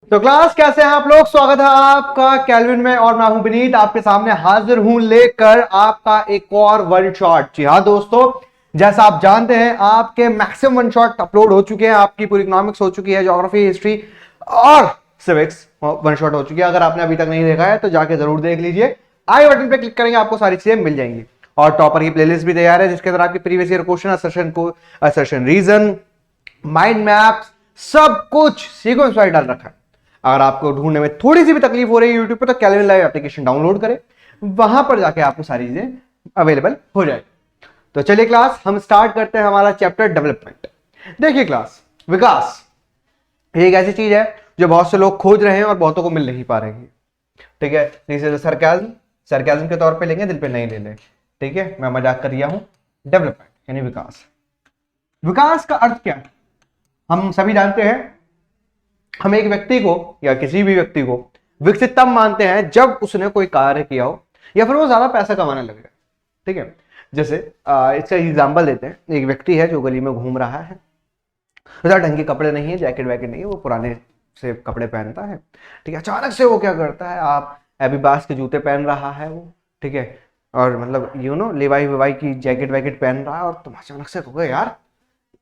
तो क्लास कैसे हैं आप लोग। स्वागत है आपका कैल्विन में और मैं हूं विनीत, आपके सामने हाजिर हूं लेकर आपका एक और वन शॉट। जी हाँ दोस्तों, जैसा आप जानते हैं आपके मैक्सिमम वन शॉट अपलोड हो चुके हैं। आपकी पूरी इकोनॉमिक्स हो चुकी है, ज्योग्राफी, हिस्ट्री और सिविक्स वन शॉट हो चुकी है। अगर आपने अभी तक नहीं देखा है तो जाके जरूर देख लीजिए। आई बटन पे क्लिक करेंगे, आपको सारी चीजें मिल जाएंगी। और टॉपर की प्लेलिस्ट भी तैयार है जिसके अंदर आपकी previous year question, assertion reason, mind maps, सब कुछ सीक्वेंस वाइज डाल रखा है। अगर आपको ढूंढने में थोड़ी सी भी तकलीफ हो रही है यूट्यूब पे तो कैल्विन लाइव एप्लीकेशन डाउनलोड करें, वहां पर जाके आपको सारी चीजें अवेलेबल हो जाए। तो चलिए क्लास, हम स्टार्ट करते हैं हमारा चैप्टर डेवलपमेंट। देखिए क्लास, विकास एक ऐसी चीज है जो बहुत से लोग खोज रहे हैं और बहुतों को मिल नहीं पा रही है। ठीक है, जैसे सरकाज़म, सरकाज़म के तौर पे लेंगे, दिल पे नहीं ले लें। ठीक है, मैं मजाक कर रहा हूं। डेवलपमेंट यानी विकास। विकास का अर्थ क्या है हम सभी जानते हैं। हम एक व्यक्ति को या किसी भी व्यक्ति को विकसित तब मानते हैं जब उसने कोई कार्य किया हो या फिर वो ज्यादा पैसा कमाने लगे। ठीक है, जैसे इसका एग्जांपल देते हैं। एक व्यक्ति है जो गली में घूम रहा है, ज्यादा ढंग के कपड़े नहीं है, जैकेट वैकेट नहीं है, वो पुराने से कपड़े पहनता है। ठीक है, अचानक से वो क्या करता है, आप एबिबास के जूते पहन रहा है वो। ठीक है, और मतलब लेवाई वेवाई की जैकेट वैकेट पहन रहा है और तुम अचानक से कहोगे यार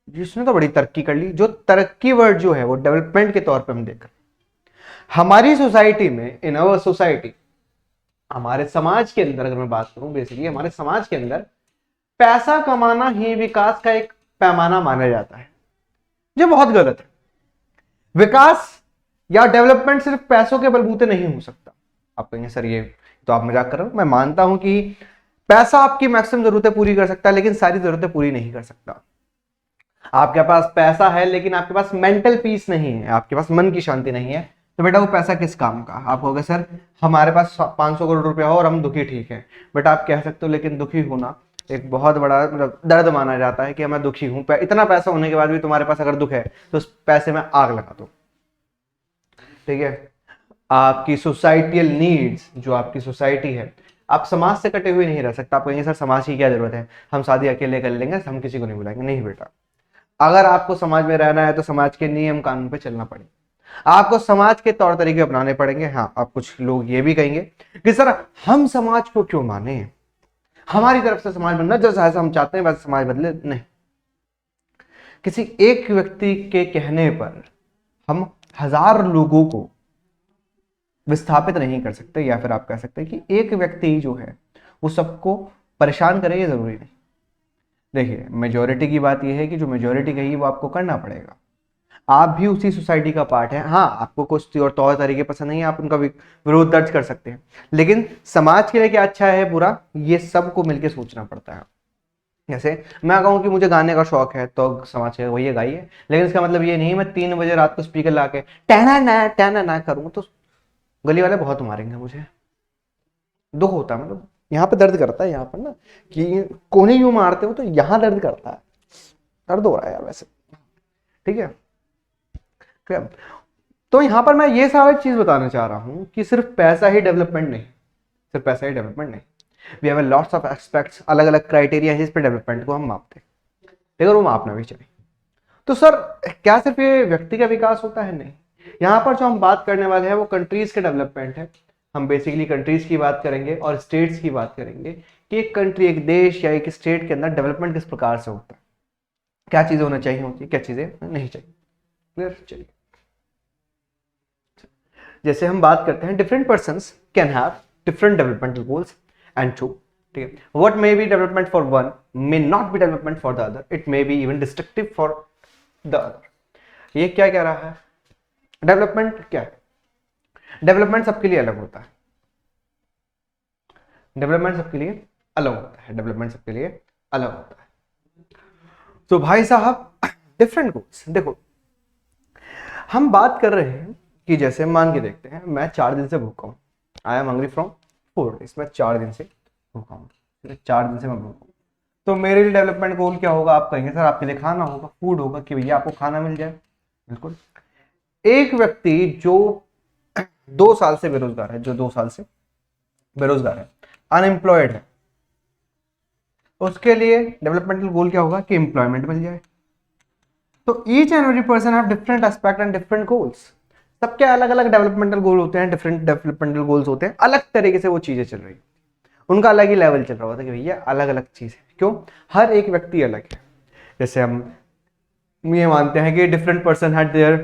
जिसने तो बड़ी तरक्की कर ली। जो तरक्की वर्ड जो है वो डेवलपमेंट के तौर पे हम देख रहे हैं हमारी सोसाइटी में, इन अवर सोसाइटी, हमारे समाज के अंदर। अगर मैं बात करूं बेसिकली हमारे समाज के अंदर पैसा कमाना ही विकास का एक पैमाना माना जाता है, जो बहुत गलत है। विकास या डेवलपमेंट सिर्फ पैसों के बलबूते नहीं हो सकता। आप कहेंगे सर ये तो आप मजाक कर रहे हो। मैं मानता हूं कि पैसा आपकी मैक्सिमम जरूरतें पूरी कर सकता है लेकिन सारी जरूरतें पूरी नहीं कर सकता। आपके पास पैसा है लेकिन आपके पास मेंटल पीस नहीं है, आपके पास मन की शांति नहीं है, तो बेटा वो पैसा किस काम का। आप कहोगे सर हमारे पास 500 करोड़ रुपया हो और हम दुखी, ठीक है बेटा आप कह सकते हो, लेकिन दुखी होना एक बहुत बड़ा मतलब दर्द माना जाता है कि मैं दुखी हूं। इतना पैसा होने के बाद भी तुम्हारे पास अगर दुख है तो उस पैसे में आग लगा दो। ठीक है, आपकी सोसाइटियल नीड्स, जो आपकी सोसाइटी है, आप समाज से कटे हुए नहीं रह सकता। आप कहेंगे सर समाज की क्या जरूरत है, हम शादी अकेले कर लेंगे, हम किसी को नहीं बुलाएंगे। नहीं बेटा, अगर आपको समाज में रहना है तो समाज के नियम कानून पे चलना पड़ेगा, आपको समाज के तौर तरीके अपनाने पड़ेंगे। हाँ, आप कुछ लोग ये भी कहेंगे कि सर हम समाज को क्यों माने, हमारी तरफ से समाज बनना जैसा हम चाहते हैं वैसे समाज बदले। नहीं, किसी एक व्यक्ति के कहने पर हम हजार लोगों को विस्थापित नहीं कर सकते, या फिर आप कह सकते हैं कि एक व्यक्ति जो है वो सबको परेशान करे, ये जरूरी नहीं। देखिए, मेजोरिटी की बात यह है कि जो मेजोरिटी कही वो आपको करना पड़ेगा। आप भी उसी सोसाइटी का पार्ट है। हाँ, आपको कुछ और तौर तरीके पसंद नहीं है, आप उनका विरोध दर्ज कर सकते हैं, लेकिन समाज के लिए क्या अच्छा है बुरा, ये सबको मिलकर सोचना पड़ता है। जैसे मैं कहूँ कि मुझे गाने का शौक है तो समाज के वही गाइए, लेकिन इसका मतलब ये नहीं मैं 3 बजे रात को स्पीकर ला के टहना ना करूँ तो गली वाले बहुत मारेंगे मुझे। दुख होता है, मतलब यहाँ पे दर्द करता है यहाँ पर ना, कि कोने यूं मारते हो तो यहाँ दर्द करता है। दर्द हो रहा है यार वैसे। ठीक है, तो यहां पर मैं ये सारी चीज बताना चाह रहा हूं कि सिर्फ पैसा ही डेवलपमेंट नहीं, सिर्फ पैसा ही डेवलपमेंट नहीं। We have lots of aspects, अलग अलग क्राइटेरिया है जिस पे डेवलपमेंट को हम मापते हैं, लेकिन वो मापना भी चाहिए। तो सर क्या सिर्फ ये व्यक्ति का विकास होता है? नहीं, यहाँ पर जो हम बात करने वाले हैं वो कंट्रीज के डेवलपमेंट है। हम बेसिकली कंट्रीज की बात करेंगे और स्टेट्स की बात करेंगे कि एक कंट्री, एक देश या एक स्टेट के अंदर डेवलपमेंट किस प्रकार से होता है, क्या चीजें होना चाहिए होती है, क्या चीजें नहीं चाहिए। क्लियर? चलिए, जैसे हम बात करते हैं different persons can have different developmental goals and too. ठीक है, what may be development for one may not be development for the other, it may be even destructive for the other. ये क्या कह रहा है? डेवलपमेंट क्या है? Development सबके लिए अलग होता है। डेवलपमेंट सबके लिए अलग होता है। डेवलपमेंट सबके लिए अलग होता है। तो भाई साहब, डिफरेंट गोल्स। देखो, हम बात कर रहे हैं कि जैसे मान के देखते हैं मैं 4 दिन से भूखा हूं, I am hungry from 4 days, मैं 4 दिन से भूखा हूं, 4 दिन से मैं भूखा हूं। तो मेरे लिए डेवलपमेंट गोल क्या होगा? आप कहेंगे सर आपके लिए खाना होगा, फूड होगा, कि भैया आपको खाना मिल जाए। बिल्कुल। एक व्यक्ति जो 2 साल से बेरोजगार है, जो 2 साल से बेरोजगार है, अनएम्प्लॉयड है, उसके लिए डेवलपमेंटल गोल क्या होगा? कि एम्प्लॉयमेंट मिल जाए। तो each and every person have different aspect and different goals. सबके अलग अलग डेवलपमेंटल गोल होते हैं, डिफरेंट डेवलपमेंटल गोल्स होते हैं, अलग तरीके से वो चीजें चल रही, उनका अलग ही लेवल चल रहा होता है कि भैया अलग अलग चीज है। क्यों? हर एक व्यक्ति अलग है। जैसे हम ये मानते हैं कि different person had their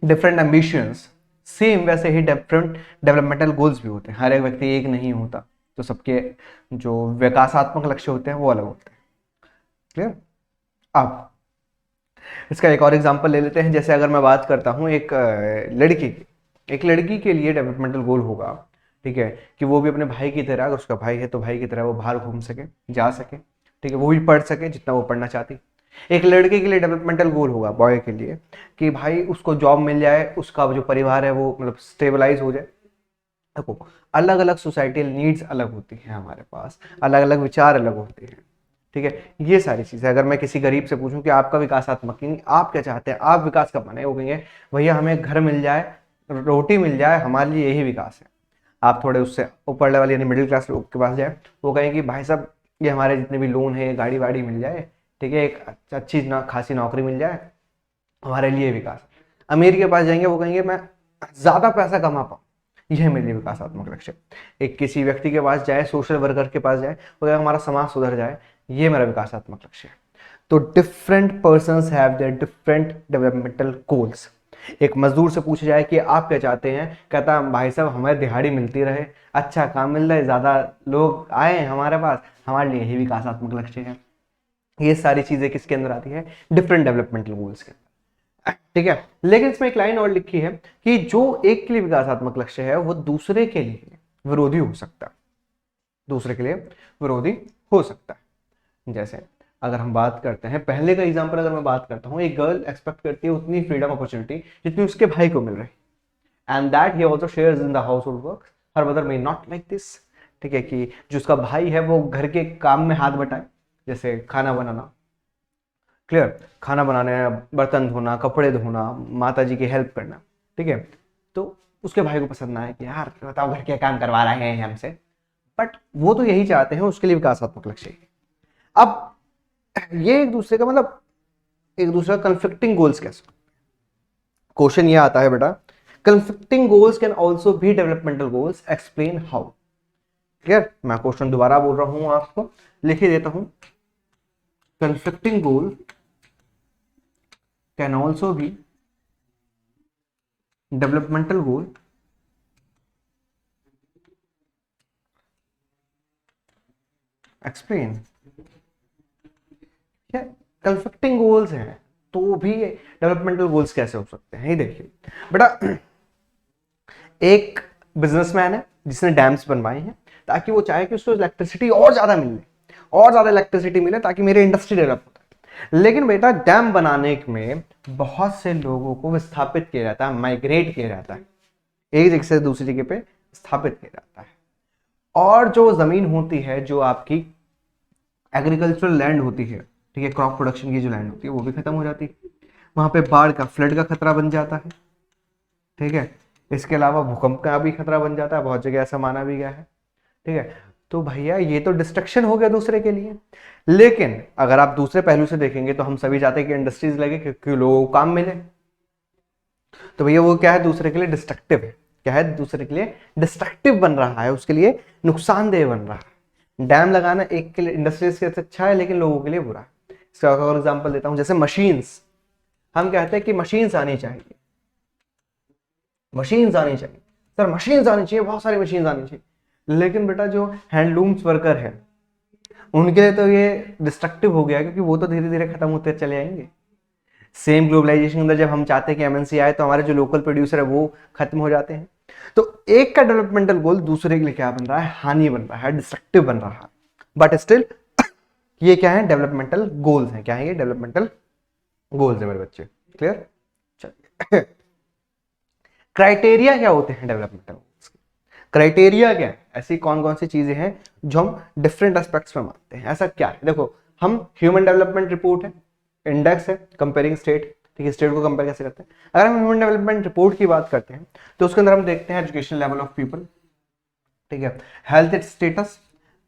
different ambitions, same वैसे ही डिफरेंट डेवलपमेंटल गोल्स भी होते हैं। हर एक व्यक्ति एक नहीं होता, तो सबके जो विकासात्मक लक्ष्य होते हैं वो अलग होते हैं। क्लियर? अब इसका एक और एग्जांपल ले लेते हैं। जैसे अगर मैं बात करता हूँ एक लड़की की, एक लड़की के लिए डेवलपमेंटल गोल होगा, ठीक है, कि वो भी अपने भाई की तरह, अगर उसका भाई है तो भाई की तरह वो बाहर घूम सके, जा सके, ठीक है, वो भी पढ़ सके जितना वो पढ़ना चाहती। एक लड़के के लिए डेवलपमेंटल गोल होगा, बॉय के लिए, कि भाई उसको जॉब मिल जाए, उसका जो परिवार है वो मतलब स्टेबलाइज हो जाए। देखो अलग अलग सोसाइटल नीड्स अलग होती हैं, हमारे पास अलग अलग विचार अलग होते हैं, ठीक है। ये सारी चीजें अगर मैं किसी गरीब से पूछूं कि आपका विकासात्मक नहीं, आप क्या चाहते हैं, आप विकास कब माने, वो कहेंगे भैया हमें घर मिल जाए, रोटी मिल जाए, हमारे लिए यही विकास है। आप थोड़े उससे ऊपर लेवल यानी मिडिल क्लास लोग के पास जाए, वो कहेंगे कि भाई साहब ये हमारे जितने भी लोन है, गाड़ी वाड़ी मिल जाए, ठीक है, एक अच्छी खासी नौकरी मिल जाए, हमारे लिए विकास। अमीर के पास जाएंगे, वो कहेंगे मैं ज्यादा पैसा कमा पाऊँ, यह मेरे लिए विकासात्मक लक्ष्य। एक किसी व्यक्ति के पास जाए, सोशल वर्कर के पास जाए, वो कहेगा हमारा समाज सुधर जाए, ये मेरा विकासात्मक लक्ष्य है। तो different persons have their different developmental goals. एक मजदूर से पूछा जाए कि आप क्या चाहते हैं, कहता भाई साहब हमें दिहाड़ी मिलती रहे, अच्छा काम मिल रहा है, ज्यादा लोग आए हमारे पास, हमारे लिए यही विकासात्मक लक्ष्य है। ये सारी चीजें किसके अंदर आती है? डिफरेंट डेवलपमेंटल गोल्स के, ठीक है। लेकिन इसमें एक लाइन और लिखी है कि जो एक के लिए विकासात्मक लक्ष्य है वो दूसरे के लिए विरोधी हो सकता है, दूसरे के लिए विरोधी हो सकता है। जैसे अगर हम बात करते हैं पहले का एग्जांपल, अगर मैं बात करता हूं, एक गर्ल एक्सपेक्ट करती है उतनी फ्रीडम अपॉर्चुनिटी जितनी उसके भाई को मिल रही, and that he also shares in the house hold work, her mother may not like this, ठीक है, कि जो उसका भाई है वो घर के काम में हाथ बटाए, जैसे खाना बनाना, क्लियर, खाना बनाने, बर्तन धोना, कपड़े धोना, माता जी की हेल्प करना, ठीक है, तो उसके भाई को पसंद ना है कि यार बताओ घर के काम करवा रहे हैं हमसे, बट वो तो यही चाहते हैं, उसके लिए विकासात्मक लक्ष्य है। अब ये एक दूसरे का मतलब एक दूसरे का कंफ्लिक्टिंग गोल्स कैसे, क्वेश्चन ये आता है बेटा, conflicting goals can also be developmental goals, explain how. Clear? मैं क्वेश्चन दोबारा बोल रहा हूं, आपको लिख ही देता हूं। Conflicting goal can also be developmental goal, explain. Conflicting goals हैं तो भी डेवलपमेंटल गोल्स कैसे हो सकते हैं? ये देखिए बेटा, एक बिजनेसमैन है जिसने डैम्स बनवाए हैं ताकि वो चाहे कि उसको इलेक्ट्रिसिटी और ज्यादा मिले, और ज्यादा इलेक्ट्रिसिटी मिले ताकि मेरे इंडस्ट्री डेवलप होता है। लेकिन बेटा डैम बनाने में बहुत से लोगों को विस्थापित किया जाता है, माइग्रेट किया जाता है, एक जगह से दूसरी जगह पे स्थापित किया जाता है, और जो जमीन होती है, जो आपकी एग्रीकल्चरल लैंड होती है, ठीक है, क्रॉप प्रोडक्शन की जो लैंड होती है वो भी खत्म हो जाती है, वहां पे बाढ़ का, फ्लड का खतरा बन जाता है, ठीक है, इसके अलावा भूकंप का भी खतरा बन जाता है, बहुत जगह ऐसा माना भी गया है, ठीक है। तो भैया ये तो डिस्ट्रक्शन हो गया दूसरे के लिए। लेकिन अगर आप दूसरे पहलू से देखेंगे तो हम सभी चाहते हैं कि इंडस्ट्रीज लगे क्योंकि लोगों को काम मिले, तो भैया वो क्या है? दूसरे के लिए डिस्ट्रक्टिव है। क्या है? दूसरे के लिए डिस्ट्रक्टिव बन रहा है, उसके लिए नुकसानदेह बन रहा है। डैम लगाना एक के लिए, इंडस्ट्रीज के लिए अच्छा है लेकिन लोगों के लिए बुरा है। इसका और एग्जांपल देता हूं, जैसे मशीन्स, हम कहते हैं कि मशीन्स आनी चाहिए, मशीन्स आनी चाहिए, सर मशीन्स आनी चाहिए, बहुत सारी मशीन्स आनी चाहिए, लेकिन बेटा जो हैंडलूम्स वर्कर है उनके लिए तो ये डिस्ट्रक्टिव हो गया, क्योंकि वो तो धीरे धीरे खत्म होते चले आएंगे। सेम ग्लोबलाइजेशन के अंदर जब हम चाहते हैं कि एमएनसी आए तो हमारे जो लोकल प्रोड्यूसर है वो खत्म हो जाते हैं। तो एक का डेवलपमेंटल गोल दूसरे के लिए क्या बन रहा है? हानि बन रहा है, डिस्ट्रक्टिव बन रहा है। बट स्टिल ये क्या है? डेवलपमेंटल गोल्स हैं। क्या है ये? डेवलपमेंटल गोल्स है मेरे बच्चे। क्लियर? चलिए, क्राइटेरिया क्या होते हैं डेवलपमेंटल गोल्स के? क्राइटेरिया क्या है? ऐसी कौन कौन सी चीजें हैं जो हम डिफरेंट एस्पेक्ट्स में मानते हैं? ऐसा क्या है? देखो, हम ह्यूमन डेवलपमेंट रिपोर्ट है, इंडेक्स है कंपेयरिंग स्टेट, ठीक है, स्टेट को कंपेयर कैसे करते हैं। अगर हम ह्यूमन डेवलपमेंट रिपोर्ट की बात करते हैं तो उसके अंदर हम देखते हैं एजुकेशन लेवल ऑफ पीपल, ठीक है, health status,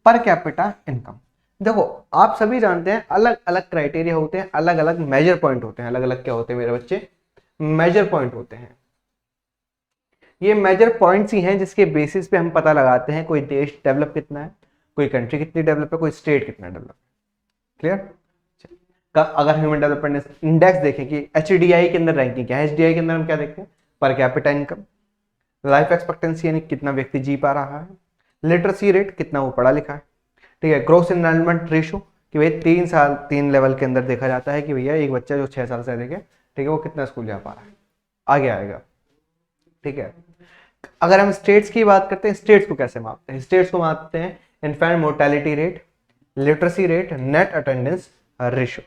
per capita income. देखो आप सभी जानते हैं अलग अलग क्राइटेरिया होते हैं, अलग अलग मेजर पॉइंट होते हैं। अलग अलग क्या होते हैं मेरे बच्चे? मेजर पॉइंट होते हैं। ये मेजर पॉइंट्स ही हैं जिसके बेसिस पे हम पता लगाते हैं कोई देश डेवलप कितना है, कोई कंट्री कितनी डेवलप है, कोई स्टेट कितना डेवलप है। क्लियर? अगर ह्यूमन डेवलपमेंट इंडेक्स देखें कि एचडीआई के अंदर रैंकिंग क्या है, एचडीआई के अंदर हम क्या देखते हैं, per capita income, life expectancy यानी कितना व्यक्ति जी पा रहा है, लिटरेसी रेट कितना वो पढ़ा लिखा है, ठीक है, ग्रोथ एनरोलमेंट रेशो कि भाई 3 साल 3 लेवल के अंदर देखा जाता है कि भैया एक बच्चा जो 6 साल से अधिक है, ठीक है, वो कितना स्कूल जा पा रहा है, आगे आएगा। ठीक है, अगर हम स्टेट्स की बात करते हैं, स्टेट्स को कैसे मापते हैं, स्टेट्स को मापते हैं infant mortality rate, literacy rate, net attendance ratio.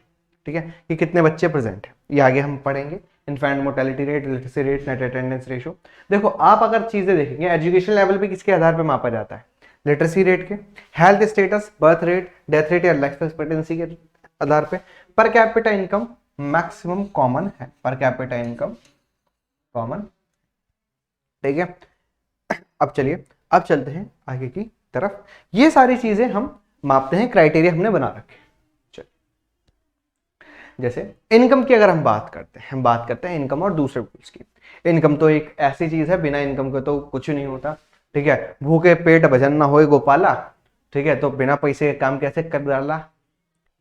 ठीक है, कि कितने बच्चे प्रेजेंट हैं, ये आगे हम पढ़ेंगे। Infant mortality rate, literacy rate, net attendance ratio. देखो आप अगर चीजें देखेंगे एजुकेशन लेवल पे किसके आधार पे मापा जाता है, लिटरेसी रेट के, health status, birth rate, death rate या लाइफ एक्सपेक्टेंसी के आधार पे, per capita income maximum common है, पर कैपिटा इनकम कॉमन। ठीक है, अब चलिए अब चलते हैं आगे की तरफ। ये सारी चीजें हम मापते हैं, क्राइटेरिया हमने बना रखे। जैसे इनकम की अगर हम बात करते हैं, इनकम और दूसरे गोल्स की। इनकम तो एक ऐसी चीज है, बिना इनकम के तो कुछ नहीं होता। ठीक है, भूखे पेट भजन ना होए गोपाला। ठीक है, तो बिना पैसे के काम कैसे कर डाला,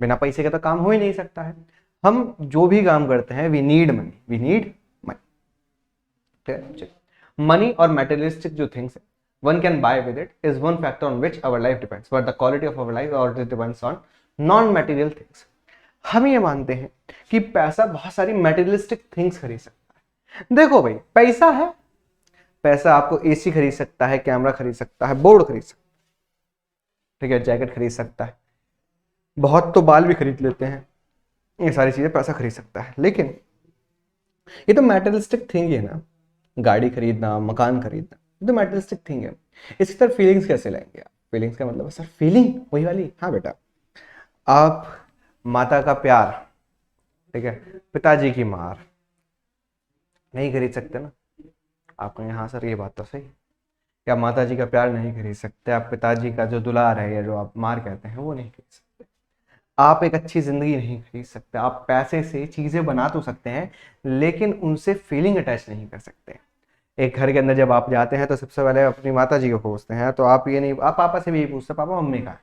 बिना पैसे के तो काम हो ही नहीं सकता है। हम जो भी काम करते हैं we need money, we need money. ठीक है, मनी और मेटेरियलिस्टिक जो थिंग्स है one can buy with it is one factor on which our life depends, but the quality of our life or depends on non material things। हम ये मानते हैं कि पैसा बहुत सारी मेटेरियलिस्टिक थिंग्स खरीद सकता है। देखो भाई, पैसा है, पैसा आपको एसी खरीद सकता है, कैमरा खरीद सकता है, बोर्ड खरीद सकता है, ठीक है, जैकेट खरीद सकता है, बहुत तो बाल भी खरीद लेते हैं, ये सारी चीजें पैसा खरीद सकता है। लेकिन ये तो मेटेरियलिस्टिक थिंग है ना, गाड़ी खरीदना, मकान खरीदना, तो मेटेरियलिस्टिक थिंग है। इसकी तरफ फीलिंग्स कैसे लाएंगे आप? फीलिंग्स का मतलब सर फीलिंग वही वाली, हाँ बेटा, आप माता का प्यार, ठीक है, पिताजी की मार नहीं खरीद सकते ना। आप कहेंगे हाँ सर ये बात तो सही, क्या माता जी का प्यार नहीं खरीद सकते, आप पिताजी का जो दुलार है या जो आप मार कहते हैं वो नहीं खरीद सकते, आप एक अच्छी जिंदगी नहीं खरीद सकते। आप पैसे से चीजें बना तो सकते हैं लेकिन उनसे फीलिंग अटैच नहीं कर सकते। एक घर के अंदर जब आप जाते हैं तो सबसे पहले अपनी माता जी को पूछते हैं, तो आप ये नहीं, आप पापा से भी यही पूछते पापा मम्मी कहाँ है,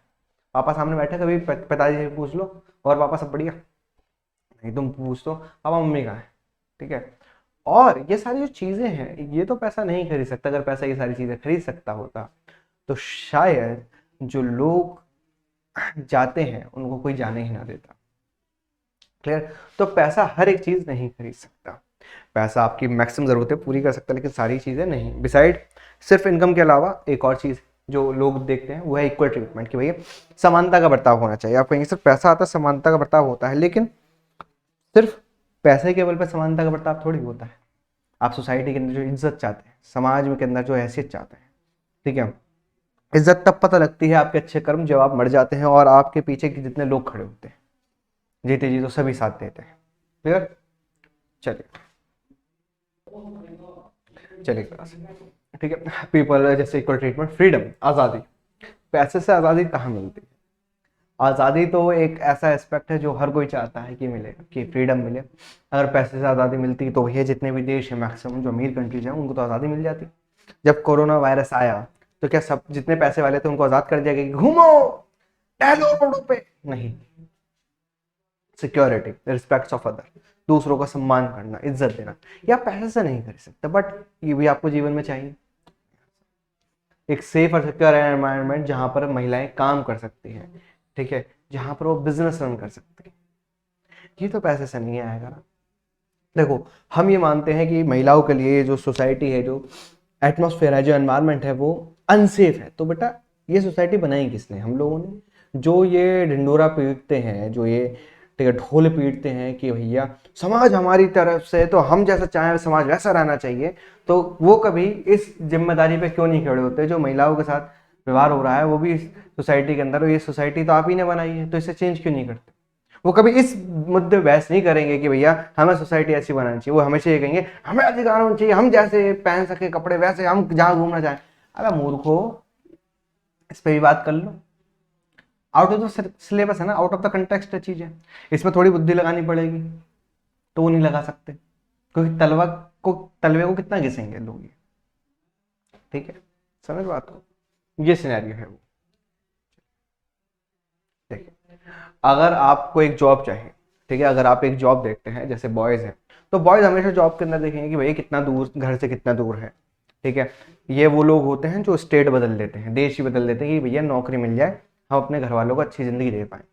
पापा सामने बैठे, कभी पिताजी से पूछ लो और पापा सब बढ़िया, नहीं तुम पूछ दो पापा मम्मी कहाँ है। ठीक है, और ये सारी जो चीजें हैं ये तो पैसा नहीं खरीद सकता। अगर पैसा ये सारी चीजें खरीद सकता होता तो शायद जो लोग जाते हैं उनको कोई जाने ही ना देता। क्लियर? तो पैसा हर एक चीज नहीं खरीद सकता, पैसा आपकी मैक्सिमम जरूरतें पूरी कर सकता है लेकिन सारी चीजें नहीं। बिसाइड सिर्फ इनकम के अलावा एक और चीज जो लोग देखते हैं वो है इक्वल ट्रीटमेंट, कि भैया समानता का बर्ताव होना चाहिए। आप कहेंगे सिर्फ पैसा आता है समानता का बर्ताव होता है, लेकिन सिर्फ पैसे के बल पर समानता का बर्ताव थोड़ी होता है। आप सोसाइटी के अंदर जो इज्जत चाहते हैं, समाज के अंदर जो हैसियत चाहते हैं, ठीक है, इज्जत तब पता लगती है आपके अच्छे कर्म जब आप मर जाते हैं और आपके पीछे के जितने लोग खड़े होते हैं, जीते जी तो सभी साथ देते हैं। क्लियर? चलिए चलिए क्लास, ठीक है। पीपल जैसे इक्वल ट्रीटमेंट, फ्रीडम, आज़ादी। पैसे से आज़ादी कहाँ मिलती है? आज़ादी तो एक ऐसा एस्पेक्ट है जो हर कोई चाहता है कि मिले, कि फ्रीडम मिले। अगर पैसे से आज़ादी मिलती तो भैया जितने भी देश हैं मैक्सिमम जो अमीर कंट्रीज हैं उनको तो आज़ादी मिल जाती। जब कोरोना वायरस आया तो क्या सब जितने पैसे वाले थे उनको आज़ाद कर दिया गया कि घूमो टहलो रोडों पे? नहीं, सिक्योरिटी, रिस्पेक्ट ऑफ अदर, दूसरों का सम्मान करना, इज्जत देना, या पैसे से नहीं कर सकते बट ये भी आपको जीवन में चाहिए। एक सेफ और सिक्योर एनवायरनमेंट जहां पर महिलाएं काम कर सकती हैं, ठीक है, जहां पर वो बिजनेस रन कर सकती है, ये तो पैसे से नहीं आएगा ना। देखो हम ये मानते हैं कि महिलाओं के लिए जो सोसाइटी है, जो एटमॉस्फेयर है, जो एनवायरनमेंट है वो अनसेफ है। तो बेटा ये सोसाइटी बनाई किसने? हम लोगों ने। जो ये ढिंडोरा पीटते हैं, जो ये ठीक है ढोल पीटते हैं कि भैया समाज हमारी तरफ से, तो हम जैसा चाहें समाज वैसा रहना चाहिए, तो वो कभी इस जिम्मेदारी पे क्यों नहीं खड़े होते? जो महिलाओं के साथ व्यवहार हो रहा है वो भी सोसाइटी के अंदर, ये सोसाइटी तो आप ही ने बनाई है, तो इसे चेंज क्यों नहीं करते? वो कभी इस मुद्दे पे बहस नहीं करेंगे कि भैया हमें सोसाइटी ऐसी बनानी चाहिए। वो हमेशा ये कहेंगे हमें अधिकार होना चाहिए, हम जैसे पहन सके कपड़े वैसे हम जहां घूमना चाहें। अरे मूर्खो, इस पे भी बात कर लो। आउट ऑफ द सिलेबस है ना, आउट ऑफ द कंटेक्स्ट है चीजें, इसमें थोड़ी बुद्धि लगानी पड़ेगी, तो वो नहीं लगा सकते क्योंकि तलवे को कितना घिसेंगे लोग। ठीक है, समझ बात को, ये सिनेरियो है वो। देखिए, अगर आपको एक जॉब चाहिए, ठीक है, अगर आप एक जॉब देखते हैं, जैसे बॉयज़ हैं, तो बॉयज़ हमेशा जॉब के अंदर देखेंगे कि भैया कितना दूर घर से कितना दूर है, ठीक है। ये वो लोग होते हैं जो स्टेट बदल देते हैं, देश ही बदल देते हैं कि भैया नौकरी मिल जाए, हम अपने घर वालों को अच्छी ज़िंदगी दे पाएँ,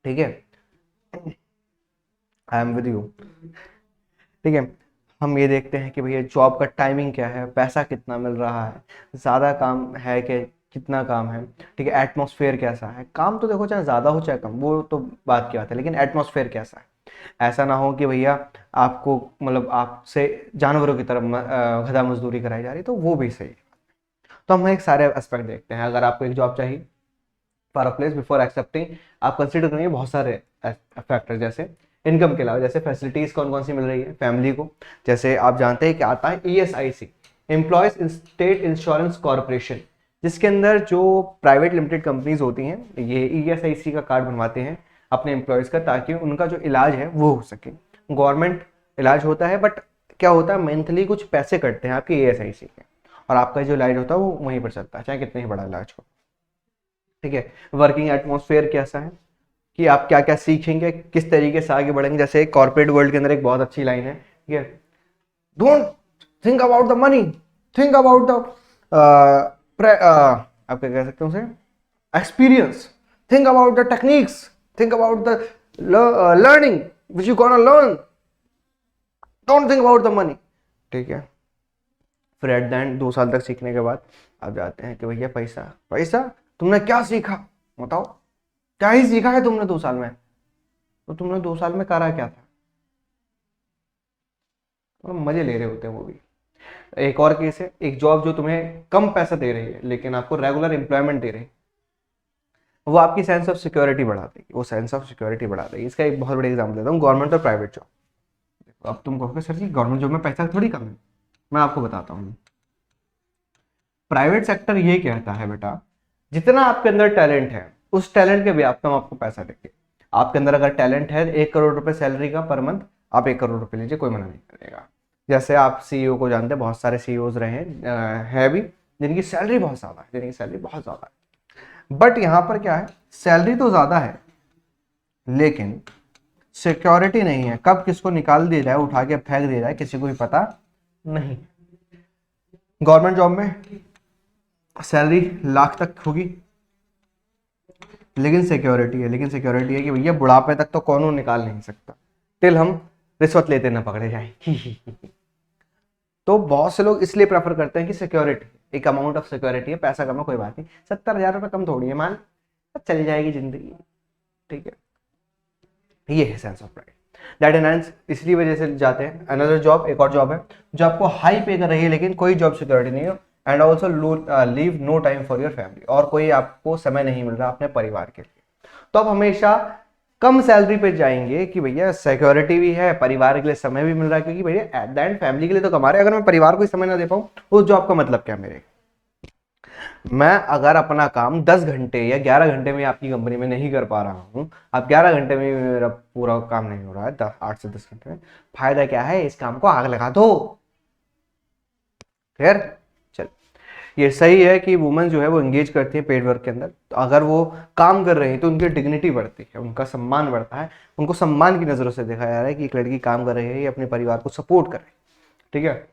ठीक है। आई एम विद यू, ठीक है। हम ये देखते हैं कि भैया जॉब का टाइमिंग क्या है, पैसा कितना मिल रहा है, ज़्यादा काम है कि कितना काम है, ठीक है, एटमॉस्फेयर कैसा है। काम तो देखो चाहे ज़्यादा हो चाहे कम, वो तो बात की बात है, लेकिन एटमॉस्फेयर कैसा है। ऐसा ना हो कि भैया आपको मतलब आपसे जानवरों की तरह गधा मजदूरी कराई जा रही, तो वो भी सही है। तो हम एक सारे एस्पेक्ट देखते हैं। अगर आपको एक जॉब चाहिए, for a place before accepting, आप कंसिडर करेंगे बहुत सारे फैक्टर, जैसे इनकम के अलावा जैसे फैसिलिटीज कौन कौन सी मिल रही है फैमिली को। जैसे आप जानते हैं कि आता है ESIC, employees state insurance corporation, जिसके अंदर जो प्राइवेट लिमिटेड कंपनीज होती हैं ये ESIC का कार्ड बनवाते हैं अपने एम्प्लॉयज़ का, ताकि उनका जो इलाज है वो हो सके। गवर्नमेंट इलाज होता है, बट क्या होता है, मंथली कुछ पैसे कटते हैं आपके ESIC के, और आपका जो इलाज होता है वो वहीं पर चलता है, चाहे कितने ही बड़ा इलाज हो, ठीक है। वर्किंग एटमॉस्फेयर कैसा है, कि आप क्या क्या सीखेंगे, किस तरीके से आगे बढ़ेंगे। जैसे कॉर्पोरेट वर्ल्ड के अंदर एक बहुत अच्छी लाइन है, ठीक है, don't think about the money, think about the आप क्या कह सकते हैं उसे, experience, think about the techniques, think about the learning which you gonna learn, don't think about the money, ठीक है। फिर एट द एंड 2 साल तक सीखने के बाद आप जाते हैं कि भैया पैसा पैसा, तुमने क्या सीखा बताओ, क्या ही सीखा है तुमने 2 साल में, तो तुमने 2 साल में करा क्या था, तो मजे ले रहे होते हैं वो भी। एक और केस है, एक जॉब जो तुम्हें कम पैसा दे रही है लेकिन आपको रेगुलर एम्प्लॉयमेंट दे रही है, वो आपकी सेंस ऑफ सिक्योरिटी बढ़ा देगी, वो सेंस ऑफ सिक्योरिटी बढ़ा देगी। इसका एक बहुत बड़ा एग्जाम्पल देता हूँ, गवर्नमेंट और प्राइवेट जॉब। अब तुम कहोगे सर जी गवर्नमेंट जॉब में पैसा थोड़ी कम है, मैं आपको बताता हूँ। प्राइवेट सेक्टर ये कहता है बेटा, जितना आपके अंदर टैलेंट है उस टैलेंट के व्याप में हम आपको पैसा देंगे। आपके अंदर अगर टैलेंट है 1 करोड़ रुपए सैलरी का पर मंथ, आप 1 करोड़ रुपए लीजिए, कोई मना नहीं करेगा। जैसे आप CEO को जानते हैं, बहुत सारे CEOs रहे हैं, है भी, जिनकी सैलरी बहुत ज़्यादा है, जिनकी सैलरी बहुत ज़्यादा है। बट यहाँ पर क्या है, सैलरी तो ज़्यादा है लेकिन सिक्योरिटी नहीं है, कब किसको निकाल दिया जाए, उठा के फेंक दिया जाए, किसी को भी पता नहीं। गवर्नमेंट जॉब में सैलरी लाख तक होगी, लेकिन सिक्योरिटी है, लेकिन सिक्योरिटी है कि भैया बुढ़ापे तक तो कौन निकाल नहीं सकता, टिल हम रिश्वत लेते ना पकड़े जाए। तो बहुत से लोग इसलिए प्रेफर करते हैं कि सिक्योरिटी, एक अमाउंट ऑफ सिक्योरिटी है, पैसा कम है कोई बात नहीं, 70,000 रुपये कम थोड़ी है, मान चल जाएगी जिंदगी, ठीक है। ये है sense of pride, that enhance, इसलिए वजह से जाते हैं। अनदर जॉब, एक और जॉब है जो आपको हाई पे कर रही है लेकिन कोई जॉब सिक्योरिटी नहीं है, and also leave no time for your family, और कोई आपको समय नहीं मिल रहा अपने परिवार के लिए। तो आप हमेशा कम सैलरी पे जाएंगे कि भैया सिक्योरिटी भी है, परिवार के लिए समय भी मिल रहा है, क्योंकि भैया एट द एंड फैमिली के लिए तो कमा रहे हैं, अगर मैं परिवार को समय ना दे पाऊँ उस जॉब का मतलब क्या मेरे। मैं अगर अपना काम 10 घंटे या 11 घंटे में आपकी कंपनी में नहीं कर पा रहा हूँ, अब 11 घंटे में मेरा पूरा काम नहीं हो रहा है, 8 से 10 घंटे में, फायदा क्या है, इस काम को आग लगा दो। खैर चल, ये सही है कि वुमेन जो है वो एंगेज करती है पेड वर्क के अंदर, तो अगर वो काम कर रही है तो उनकी डिग्निटी बढ़ती है, उनका सम्मान बढ़ता है, उनको सम्मान की नज़रों से देखा जा रहा है कि एक लड़की काम कर रही है, ये अपने परिवार को सपोर्ट कर रही है, ठीक है।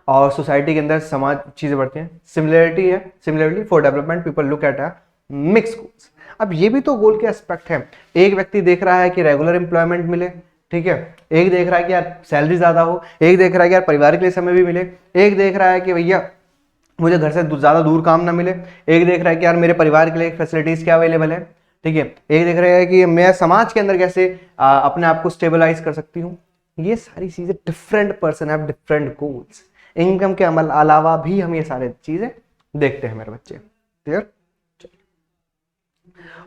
और सोसाइटी के अंदर समाज चीज़ें बढ़ती हैं, सिमिलरिटी है, similarly for development people look at a mix goals. अब ये भी तो गोल के एस्पेक्ट है, एक व्यक्ति देख रहा है कि रेगुलर एम्प्लॉयमेंट मिले, ठीक है, एक देख रहा है कि यार सैलरी ज़्यादा हो, एक देख रहा है कि यार परिवार के लिए समय भी मिले, एक देख रहा है कि भैया मुझे घर से ज़्यादा दूर काम ना मिले, एक देख रहा है कि यार मेरे परिवार के लिए फैसिलिटीज़ क्या अवेलेबल है, ठीक है, एक देख रहा है कि मैं समाज के अंदर कैसे अपने आप को स्टेबलाइज कर सकती हूँ। ये सारी चीज़ें, different person have different goals. Income के अमल अलावा भी हम ये सारे चीज़ें देखते हैं मेरे बच्चे, क्लियर।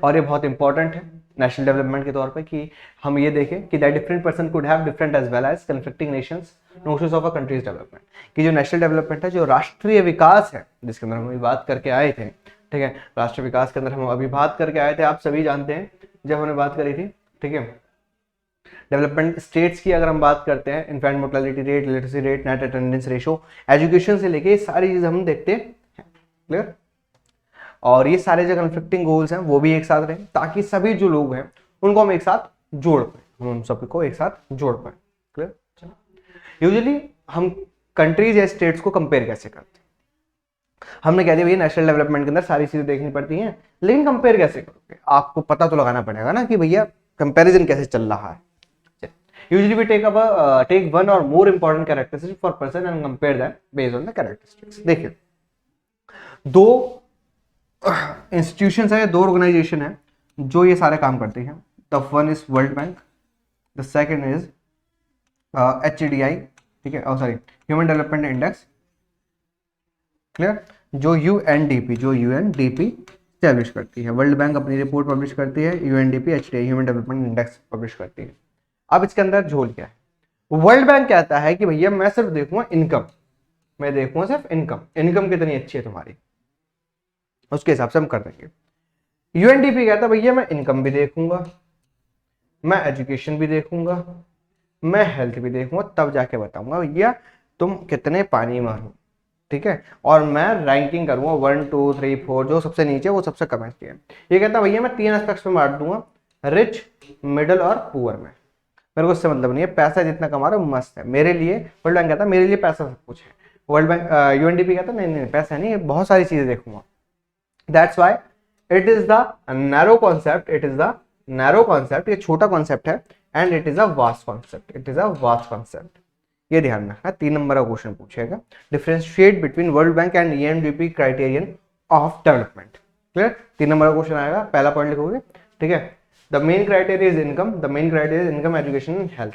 और ये बहुत इंपॉर्टेंट है नेशनल डेवलपमेंट के तौर पे कि हम ये देखें कि that different person could have different as well as conflicting nations notions of a countries development, कि जो नेशनल डेवलपमेंट है, जो राष्ट्रीय विकास है, जिसके अंदर हम अभी बात करके आए थे, ठीक है, राष्ट्रीय विकास के अंदर हम अभी बात करके आए थे, आप सभी जानते हैं जब हमने बात करी थी, ठीक है, डेवलपमेंट स्टेट्स की अगर हम बात करते हैं, infant mortality rate, literacy rate, net attendance ratio, education से लेके सारी चीज़ हम देखते हैं। क्लियर? और ये सारे जो कन्फ्लिक्टिंग गोल्स हैं वो भी एक साथ रहें, ताकि सभी जो लोग हैं उनको हम एक साथ जोड़ पाए, हम उन सबको एक साथ जोड़ पाए। क्लियर? यूजुअली हम कंट्रीज या स्टेट्स को कंपेयर कैसे करते हैं? हमने कह दिया भैया नेशनल डेवलपमेंट के अंदर सारी चीजें देखनी पड़ती हैं, लेकिन कंपेयर कैसे करोगे? आपको पता तो लगाना पड़ेगा ना कि भैया कंपैरिजन कैसे चल रहा है। यूजुअली वी टेक वन और more important characteristics for person and compare that based on the characteristics. देखिए, दो इंस्टीट्यूशंस है, दो ऑर्गेनाइजेशन है जो ये सारे काम करते हैं। The one is world bank, the second is HDI, ठीक है, sorry human development index. Clear? जो यूएनडीपी स्टैब्लिश करती है। वर्ल्ड बैंक अपनी रिपोर्ट पब्लिश करती है, UNDP HDI human development index publish करती है। अब इसके अंदर झोल क्या है? वर्ल्ड बैंक कहता है कि भैया मैं सिर्फ देखूंगा इनकम, मैं देखूंगा सिर्फ इनकम कितनी अच्छी है तुम्हारी, उसके हिसाब से हम कर देंगे। यूएनडीपी कहता है भैया मैं इनकम भी देखूंगा, मैं एजुकेशन भी देखूंगा, मैं हेल्थ भी देखूंगा, तब जाके बताऊंगा भैया तुम कितने पानी में हो। ठीक है, और मैं रैंकिंग करूंगा 1 2 3 4, जो सबसे नीचे वो सबसे कम है। ये कहता है भैया मैं 3 एस्पेक्ट्स में बांट दूंगा, रिच, मिडिल और पुअर में। मेरे को इससे मतलब नहीं है, पैसा जितना कमा रहा हो मस्त है मेरे लिए। वर्ल्ड बैंक कहता है मेरे लिए पैसा सब कुछ है। वर्ल्ड बैंक यूएनडीपी कहता है नहीं पैसा नहीं, बहुत सारी चीजें देखूंगा। That's why it is the narrow concept, ये छोटा कॉन्सेप्ट है, and it is a vast concept, ये ध्यान रखना। 3 नंबर का क्वेश्चन पूछेगा, differentiate between world bank and UNDP criterion of development. Clear? 3 number का क्वेश्चन आएगा, पहला पॉइंट लिखोगे। ठीक है, the main criteria is income, education and health.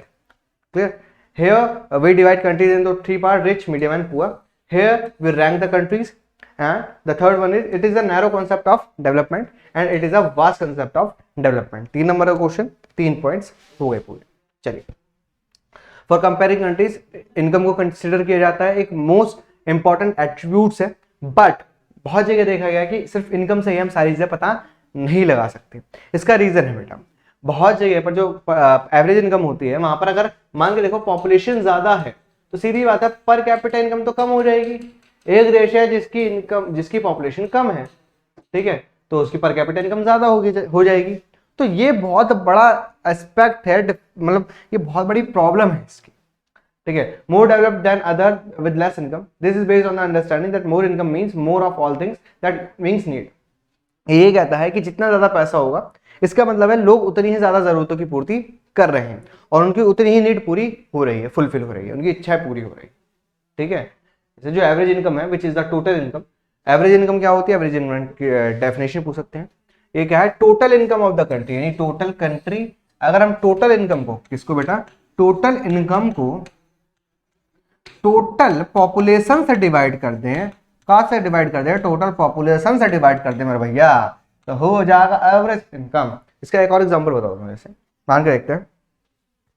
Clear? Here we divide countries into 3 parts, rich, medium and poor. Here we rank the countries, and the third one is it is a narrow concept of development and it is a vast concept of development. 3 number का question, 3 points हो गए पूरे। चलिए, for comparing countries income को consider किया जाता है एक मोस्ट इंपॉर्टेंट एट्रीब्यूट्स है, बट बहुत जगह देखा गया कि सिर्फ इनकम से ही हम सारी चीजें पता नहीं लगा सकते। इसका रीजन है बेटा, बहुत जगह पर जो एवरेज इनकम होती है वहां पर अगर मान के देखो पॉपुलेशन ज्यादा है तो सीधी बात है पर कैपिटा इनकम तो कम हो जाएगी। एक देश है जिसकी पॉपुलेशन कम है, ठीक है, तो उसकी पर कैपिटा इनकम ज्यादा हो जाएगी। तो ये बहुत बड़ा एस्पेक्ट है, मतलब ये बहुत बड़ी प्रॉब्लम है इसकी। ठीक है, more developed than other with less income, this is based on the understanding that more income means more of all things that means need. ये कहता है कि जितना ज्यादा पैसा होगा इसका मतलब है लोग उतनी ही ज्यादा जरूरतों की पूर्ति कर रहे हैं और उनकी उतनी ही नीड पूरी हो रही है, फुलफिल हो रही है, उनकी इच्छाएं पूरी हो रही है। ठीक है, जैसे जो एवरेज इनकम है which is the total income. Average income क्या होती है? एवरेज इनकम की डेफिनेशन पूछ सकते हैं। ये क्या है? Total income of the country, यानी टोटल कंट्री। अगर हम टोटल इनकम को, किसको बेटा? टोटल इनकम को टोटल पॉपुलेशन से डिवाइड कर दें, कहाँ से डिवाइड कर दें? टोटल पॉपुलेशन से डिवाइड कर दें मेरे भैया, तो हो जाएगा एवरेज इनकम। इसका एक और एग्जांपल बताओ मैं, जैसे मान के देखते हैं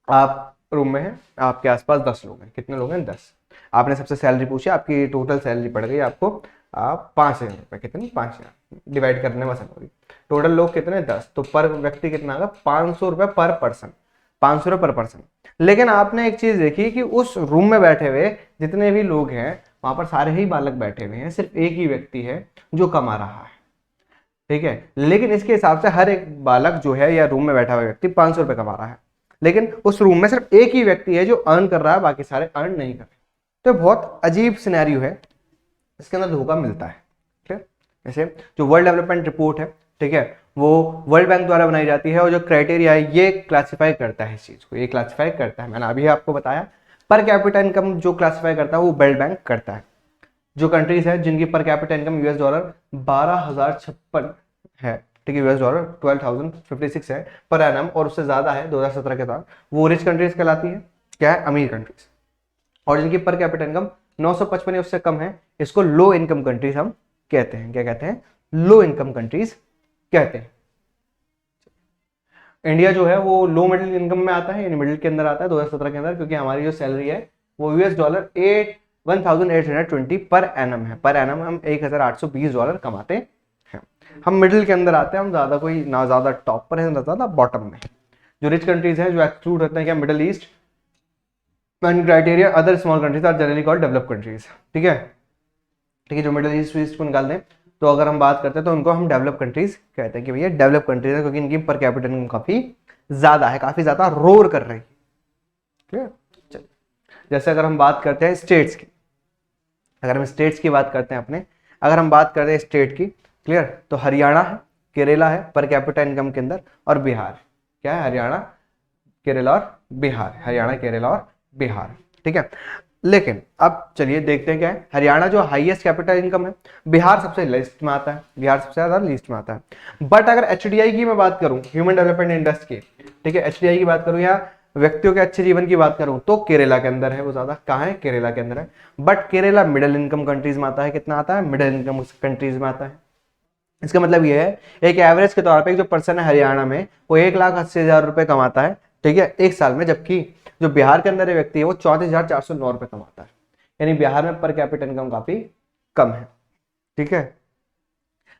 आप रूम में हैं, आपके आसपास 10 लोग हैं। कितने लोग हैं? 10। आपने सबसे सैलरी पूछी, आपकी टोटल सैलरी पड़ गई आपको 5,000 रुपये। कितनी? 5,000 डिवाइड करने में होगी। टोटल लोग कितने? 10। तो पर व्यक्ति कितना आएगा? 500 रुपये पर पर्सन, 500 रुपये पर पर्सन। लेकिन आपने एक चीज देखी कि उस रूम में बैठे हुए जितने भी लोग हैं वहां पर सारे ही बालक बैठे हुए हैं, सिर्फ एक ही व्यक्ति है जो कमा रहा है। ठीक है, लेकिन इसके हिसाब से हर एक बालक जो है या रूम में बैठा हुआ व्यक्ति 500 रुपये कमा रहा है, लेकिन उस रूम में सिर्फ एक ही व्यक्ति है जो अर्न कर रहा है, बाकी सारे अर्न नहीं कर रहे। तो बहुत अजीब सिनेरियो है, इसके अंदर धोखा मिलता है। ठीक है, जैसे जो वर्ल्ड डेवलपमेंट रिपोर्ट है, ठीक है, वो वर्ल्ड बैंक द्वारा बनाई जाती है और जो क्राइटेरिया है ये क्लासिफाई करता है इस चीज को, ये क्लासिफाई करता है। मैंने अभी आपको बताया पर कैपिटा इनकम जो क्लासिफाई करता है वो वर्ल्ड बैंक करता है। जो कंट्रीज है जिनकी पर कैपिटा इनकम $12 12,056 है, ठीक है, $12 12,056 है पर एनम, और उससे ज्यादा है 2017 के साथ, वो रिच कंट्रीज कहलाती है। क्या है? अमीर कंट्रीज। और जिनकी पर कैपिटा इनकम 955 या उससे कम है, इसको लो इनकम कंट्रीज हम कहते हैं। क्या कहते हैं? लो इनकम कंट्रीज कहते हैं। इंडिया जो है वो लो मिडिल इनकम में आता है, यानी मिडिल के अंदर आता है 2017 के अंदर, क्योंकि हमारी जो सैलरी है वो $1,820 पर एनम है। पर एनम हम $1,820 कमाते हैं। हम मिडिल के अंदर आते हैं, हम ज्यादा कोई ना ज्यादा टॉप पर है ना ज्यादा बॉटम में। जो रिच कंट्रीज हैं जो एक्सक्लूड होते हैं क्या, Middle East and criteria other small countries are generally called developed countries. ठीक है, ठीक है, जो मिडिल ईस्ट को निकाल दें तो अगर हम बात करते हैं तो उनको हम डेवलप कंट्रीज कहते हैं कि भैया डेवलप कंट्रीज है, क्योंकि इनकी पर कैपिटल इनकम काफी ज्यादा है, काफी ज्यादा रोर कर रही है। क्लियर, चलिए जैसे अगर हम बात करते हैं स्टेट्स की, अगर हम स्टेट्स की बात करते हैं अपने, अगर हम बात करते हैं स्टेट की, क्लियर, तो हरियाणा है, केरला है पर कैपिटल इनकम के अंदर, और बिहार। क्या है, हरियाणा, केरला और बिहार, हरियाणा, केरला और बिहार। ठीक है, लेकिन अब चलिए देखते हैं क्या है। हरियाणा जो हाईएस्ट कैपिटल इनकम है, बिहार सबसे लिस्ट में आता है, बिहार सबसे ज्यादा लिस्ट में आता है। बट अगर एचडीआई की मैं बात करूं, ह्यूमन डेवलपमेंट इंडेक्स की, ठीक है, एचडीआई की बात करूं या व्यक्तियों के अच्छे जीवन की बात करूं, तो केरला के अंदर है वो ज्यादा। कहाँ है, केरला के अंदर है। But Kerala middle income countries में आता है। कितना आता है, मिडिल इनकम कंट्रीज में आता है। इसका मतलब ये है एक एवरेज के तौर पे एक जो पर्सन है हरियाणा में वो 1,80,000 रुपए कमाता है, ठीक है, एक साल में, जबकि जो बिहार के अंदर व्यक्ति है वो 34,409 रुपए कमाता है। यानी बिहार में पर कैपिटल इनकम काफी कम है। ठीक है,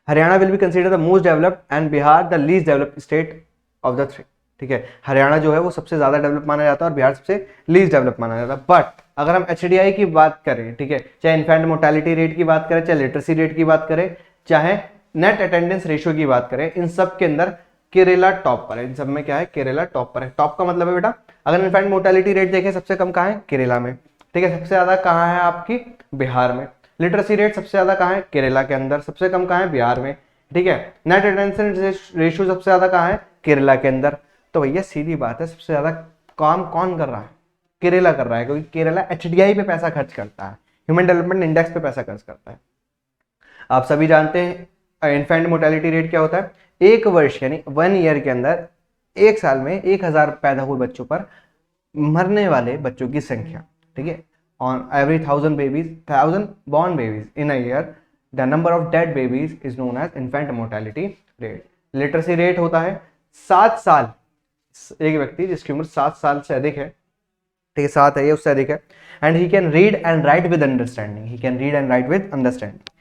Haryana will be consider the most developed and Bihar the least developed state of the three. ठीक है, हरियाणा जो है वो सबसे ज्यादा डेवलप माना जाता है और बिहार सबसे लीस्ट डेवलप माना जाता है। बट अगर हम एचडीआई की बात करें, ठीक है, चाहे इन्फेंट मोर्टेलिटी रेट की बात करें, चाहे लिटरेसी रेट की बात करें, चाहे नेट अटेंडेंस रेशियो की बात करें, इन सब के अंदर केरला टॉप पर है। इन सब में क्या है, केरला टॉप पर है। टॉप का मतलब है बेटा, अगर इनफैक्ट मोर्टेलिटी रेट देखें सबसे कम कहाँ है, केरला में। ठीक है, सबसे ज्यादा कहाँ है आपकी, बिहार में। लिटरेसी रेट सबसे ज्यादा कहाँ है, केरला के अंदर। सबसे कम कहाँ है, बिहार में। ठीक है, नेट अटेंडेंस रेशियो सबसे ज्यादा कहाँ है, केरला के अंदर। तो भैया सीधी बात है, सबसे ज्यादा काम कौन कर रहा है, केरला कर रहा है, क्योंकि केरला एचडीआई पे पैसा खर्च करता है, ह्यूमन डेवलपमेंट इंडेक्स पे पैसा खर्च करता है। आप सभी जानते हैं इन्फेंट मोर्टेलिटी रेट क्या होता है, एक वर्ष यानी 1 ईयर के अंदर, एक साल में 1,000 पैदा हुए बच्चों पर मरने वाले बच्चों की संख्या। ठीक है, on every 1,000 born babies in a year the number of dead babies is known as infant mortality rate। Literacy rate होता है 7 साल, एक व्यक्ति जिसकी उम्र 7 साल से अधिक है, ठीक है, 7 है, उससे अधिक है, and he can read and right with understanding, he can read and right with understanding.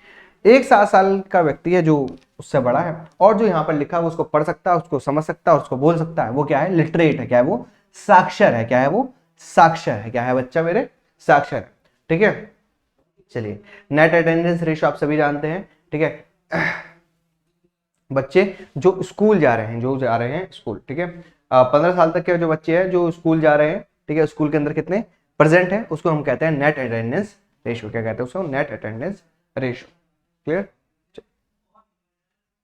एक 7 साल का व्यक्ति है जो उससे बड़ा है और जो यहाँ पर लिखा है वो उसको पढ़ सकता है, उसको समझ सकता है, उसको बोल सकता है, वो क्या है, लिटरेट है। क्या है वो, साक्षर है। क्या है वो, साक्षर है। क्या है बच्चा मेरे, साक्षर है। ठीक है, चलिए नेट अटेंडेंस रेशियो आप सभी जानते हैं। ठीक है, बच्चे जो स्कूल जा रहे हैं, जो जा रहे हैं स्कूल, ठीक है, 15 साल तक के जो बच्चे हैं जो स्कूल जा रहे हैं, ठीक है, स्कूल के अंदर कितने प्रेजेंट है, उसको हम कहते हैं नेट अटेंडेंस रेशियो। क्या कहते हैं उसको, नेट अटेंडेंस रेशियो। क्लियर।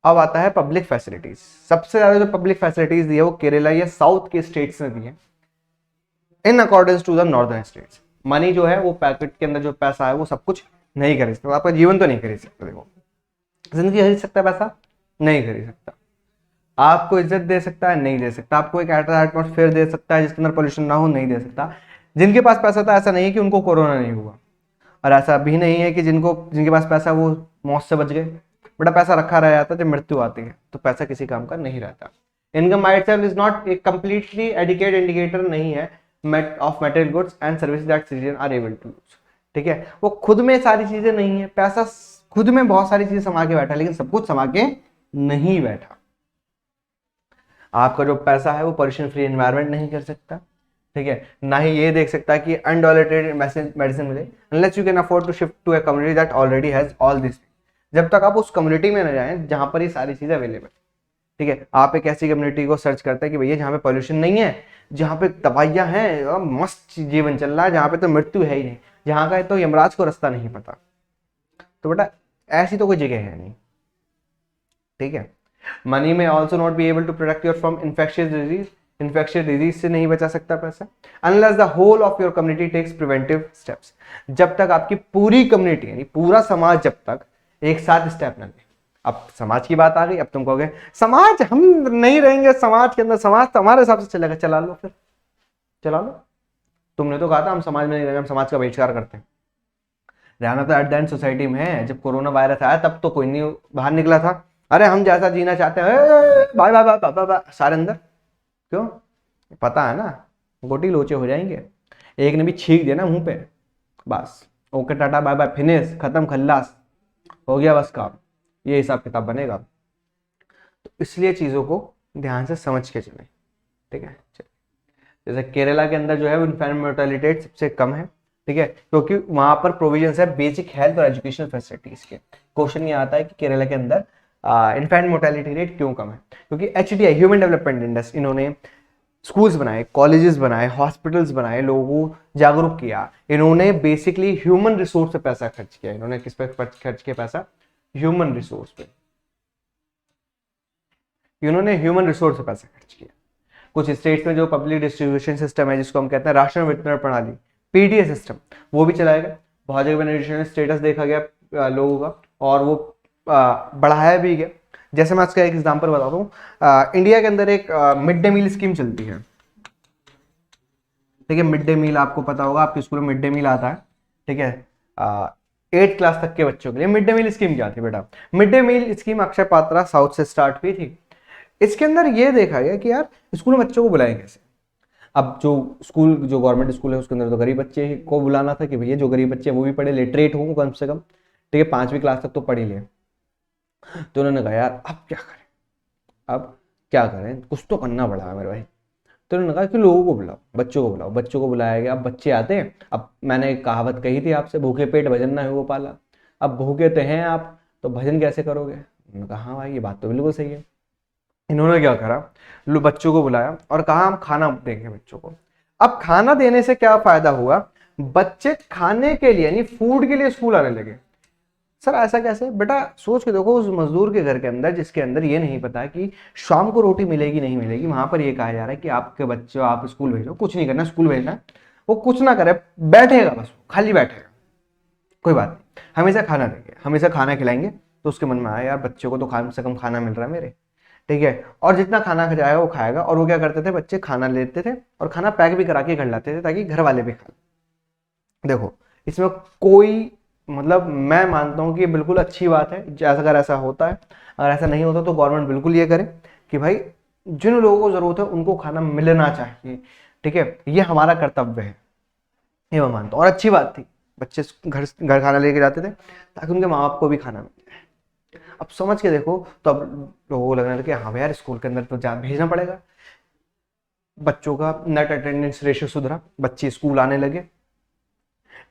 अब आता है पब्लिक फैसिलिटीज। सबसे ज्यादा जो पब्लिक फैसिलिटीज दी है वो केरला या साउथ के स्टेट्स ने दी है in accordance to the northern states. Money जो है वो पैकेट के अंदर जो पैसा है वो सब कुछ नहीं खरीद सकता, आपका जीवन तो नहीं खरीद सकता। देखो, जिंदगी खरीद सकता है पैसा, नहीं खरीद सकता। आपको इज्जत दे सकता है, नहीं दे सकता। आपको एक एटमॉस्फेयर दे सकता है जिसके अंदर पोल्यूशन ना हो, नहीं दे सकता। जिनके पास पैसा था, ऐसा नहीं है कि उनको कोरोना नहीं हुआ, और ऐसा भी नहीं है कि जिनके पास पैसा वो मौत से बच गए। बड़ा पैसा रखा रह जाता है, जब मृत्यु आती है तो पैसा किसी काम का नहीं रहता। Income by itself is not a completely adequate indicator नहीं है of material goods and services that citizen are able to use. ठीक है, वो खुद में सारी चीजें नहीं है। पैसा खुद में बहुत सारी चीजें समा के बैठा, लेकिन सब कुछ समा के नहीं बैठा। आपका जो पैसा है वो पॉल्यूशन फ्री एनवायरनमेंट नहीं कर सकता, ठीक है, ना ही ये देख सकता कि अनडोलेटेड मेडिसिन मिले, unless you can afford to shift to a community that already has all this. जब तक आप उस कम्युनिटी में न जाएं जहां पर ये सारी चीजें अवेलेबल, ठीक है। आप एक ऐसी कम्युनिटी को सर्च करते हैं कि भैया जहाँ पे पॉल्यूशन नहीं है, जहाँ पे दवाइयाँ हैं और मस्त जीवन चल रहा है, जहाँ पे तो मृत्यु है ही नहीं, जहाँ का है तो यमराज को रास्ता नहीं पता, तो बेटा ऐसी तो कोई जगह है नहीं, ठीक है। Money may also not be able to protect your from infectious disease से नहीं बचा सकता पैसा, unless the whole of your community takes preventive steps. जब तक आपकी पूरी कम्युनिटी यानी पूरा समाज जब तक एक साथ स्टेप न ले। अब समाज की बात आ गई, अब तुम कहोगे समाज हम नहीं रहेंगे समाज के अंदर, समाज तो हमारे हिसाब से चलेगा, चला लो फिर, चला लो। तुमने तो कहा था हम समाज में नहीं रहेंगे, हम समाज का बहिष्कार करते हैं। रहना तो एट द एंड सोसाइटी में है। जब कोरोना वायरस आया तब तो कोई नहीं बाहर निकला था, अरे हम जैसा जीना चाहते हैं bye bye bye bye bye सारे अंदर। क्यों? पता है ना गोटी लोचे हो जाएंगे, एक ने भी छींक दिया ना मुंह पे, बस okay tata bye bye finish, खत्म, खल्लास हो गया बस काम। ये हिसाब किताब बनेगा। तो इसलिए चीजों को ध्यान से समझ के चलें, ठीक है। जैसे केरला के अंदर जो है इन्फेंट मोर्टेलिटी रेट सबसे कम है, ठीक है, क्योंकि वहां पर प्रोविजंस है बेसिक हेल्थ और एजुकेशनल फैसिलिटीज के। क्वेश्चन ये आता है कि केरला के अंदर इन्फेंट मोर्टेलिटी रेट क्यों कम है, क्योंकि HDI ह्यूमन डेवलपमेंट इंडेक्स इन्होंने स्कूल्स बनाए, कॉलेजेस बनाए, हॉस्पिटल्स बनाए, लोगों को जागरूक किया। इन्होंने बेसिकली ह्यूमन रिसोर्स पे पैसा खर्च किया। इन्होंने किस पे खर्च किया पैसा? ह्यूमन रिसोर्स पे। इन्होंने ह्यूमन रिसोर्स पे पैसा खर्च किया। कुछ स्टेट्स में जो पब्लिक डिस्ट्रीब्यूशन सिस्टम है, जिसको हम कहते हैं राशन वितरण प्रणाली, PDA सिस्टम, वो भी चलाया गया। बहुत जगह न्यूट्रिशन स्टेटस देखा गया लोगों का, और वो बढ़ाया भी गया। जैसे मैं इसका एक एग्जांपल बताता हूँ, इंडिया के अंदर एक मिड डे मील स्कीम चलती है, ठीक है। मिड डे मील आपको पता होगा, आपके स्कूल में मिड डे मील आता है, ठीक है। 8th क्लास तक के बच्चों के लिए मिड डे मील स्कीम क्या थी बेटा? Mid day meal scheme Akshaya Patra south से स्टार्ट हुई थी। इसके अंदर ये देखा गया कि यार स्कूल में बच्चों को बुलाएं कैसे। अब जो स्कूल, जो गवर्नमेंट स्कूल है, उसके अंदर तो गरीब बच्चे को बुलाना था कि भैया जो गरीब बच्चे हैं वो भी पढ़े, लिटरेट हों कम से कम, ठीक है, 5वीं क्लास तक तो पढ़ ही ले। तो उन्होंने कहा यार अब क्या करें, अब क्या करें, कुछ तो करना पड़ा मेरे भाई। तो उन्होंने कहा कि लोगों को बुलाओ, बच्चों को बुलाओ। बच्चों को बुलाया गया। अब बच्चे आते हैं। अब मैंने एक कहावत कही थी आपसे, भूखे पेट भजन ना हो पाला। अब भूखे तो हैं आप, तो भजन कैसे करोगे? उन्होंने कहा हाँ भाई ये बात तो बिल्कुल सही है। इन्होंने क्या करा, लो बच्चों को बुलाया और कहा हम खाना देंगे बच्चों को। अब खाना देने से क्या फायदा हुआ? बच्चे खाने के लिए यानी फूड के लिए स्कूल आने लगे। सर ऐसा कैसे? बेटा सोच के देखो, उस मजदूर के घर के अंदर, जिसके अंदर ये नहीं पता कि शाम को रोटी मिलेगी नहीं मिलेगी, वहां पर ये कहा जा रहा है कि आपके बच्चे आप स्कूल भेजो। कुछ नहीं करना, स्कूल भेजना, वो कुछ ना करे, बैठेगा बस, खाली बैठेगा, कोई बात नहीं, हमेशा खाना देंगे, हमेशा खाना खिलाएंगे। तो उसके मन में आया यार बच्चे को तो कम से कम खाना मिल रहा है मेरे, ठीक है, और जितना खाना खा जाएगा वो खाएगा। और वो क्या करते थे, बच्चे खाना लेते थे और खाना पैक भी करा के घर लाते थे ताकि घर वाले भी खा लें। देखो इसमें कोई मतलब, मैं मानता हूं कि ये बिल्कुल अच्छी बात है अगर ऐसा होता है। अगर ऐसा नहीं होता तो गवर्नमेंट बिल्कुल ये करे कि भाई जिन लोगों को जरूरत है उनको खाना मिलना चाहिए, ठीक है, ये हमारा कर्तव्य है, ये मैं मानता हूँ। और अच्छी बात थी, बच्चे घर घर खाना लेके जाते थे ताकि उनके माँ बाप को भी खाना मिल जाए। अब समझ के देखो, तो अब लोगों को लगने लगे हाँ यार स्कूल के अंदर तो भेजना पड़ेगा। बच्चों का नेट अटेंडेंस रेशियो सुधरा, बच्चे स्कूल आने लगे,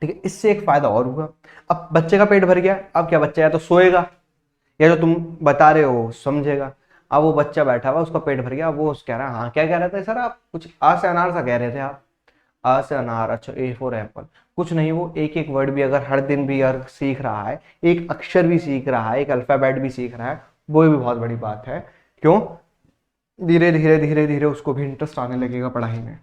ठीक है। इससे एक फायदा और हुआ, अब बच्चे का पेट भर गया। अब क्या, बच्चा या तो सोएगा या जो तुम बता रहे हो समझेगा। अब वो बच्चा बैठा हुआ, उसका पेट भर गया, वो कह रहा है हाँ क्या कह रहे थे सर आप, कुछ आ से अनार सा कह रहे थे आप, आ से अनार, अच्छा A फॉर एप्पल, कुछ नहीं। वो एक एक वर्ड भी अगर हर दिन भी अगर सीख रहा है, एक अक्षर भी सीख रहा है, एक अल्फाबेट भी सीख रहा है, वो भी बहुत बड़ी बात है। क्यों? धीरे धीरे धीरे धीरे उसको भी इंटरेस्ट आने लगेगा पढ़ाई में।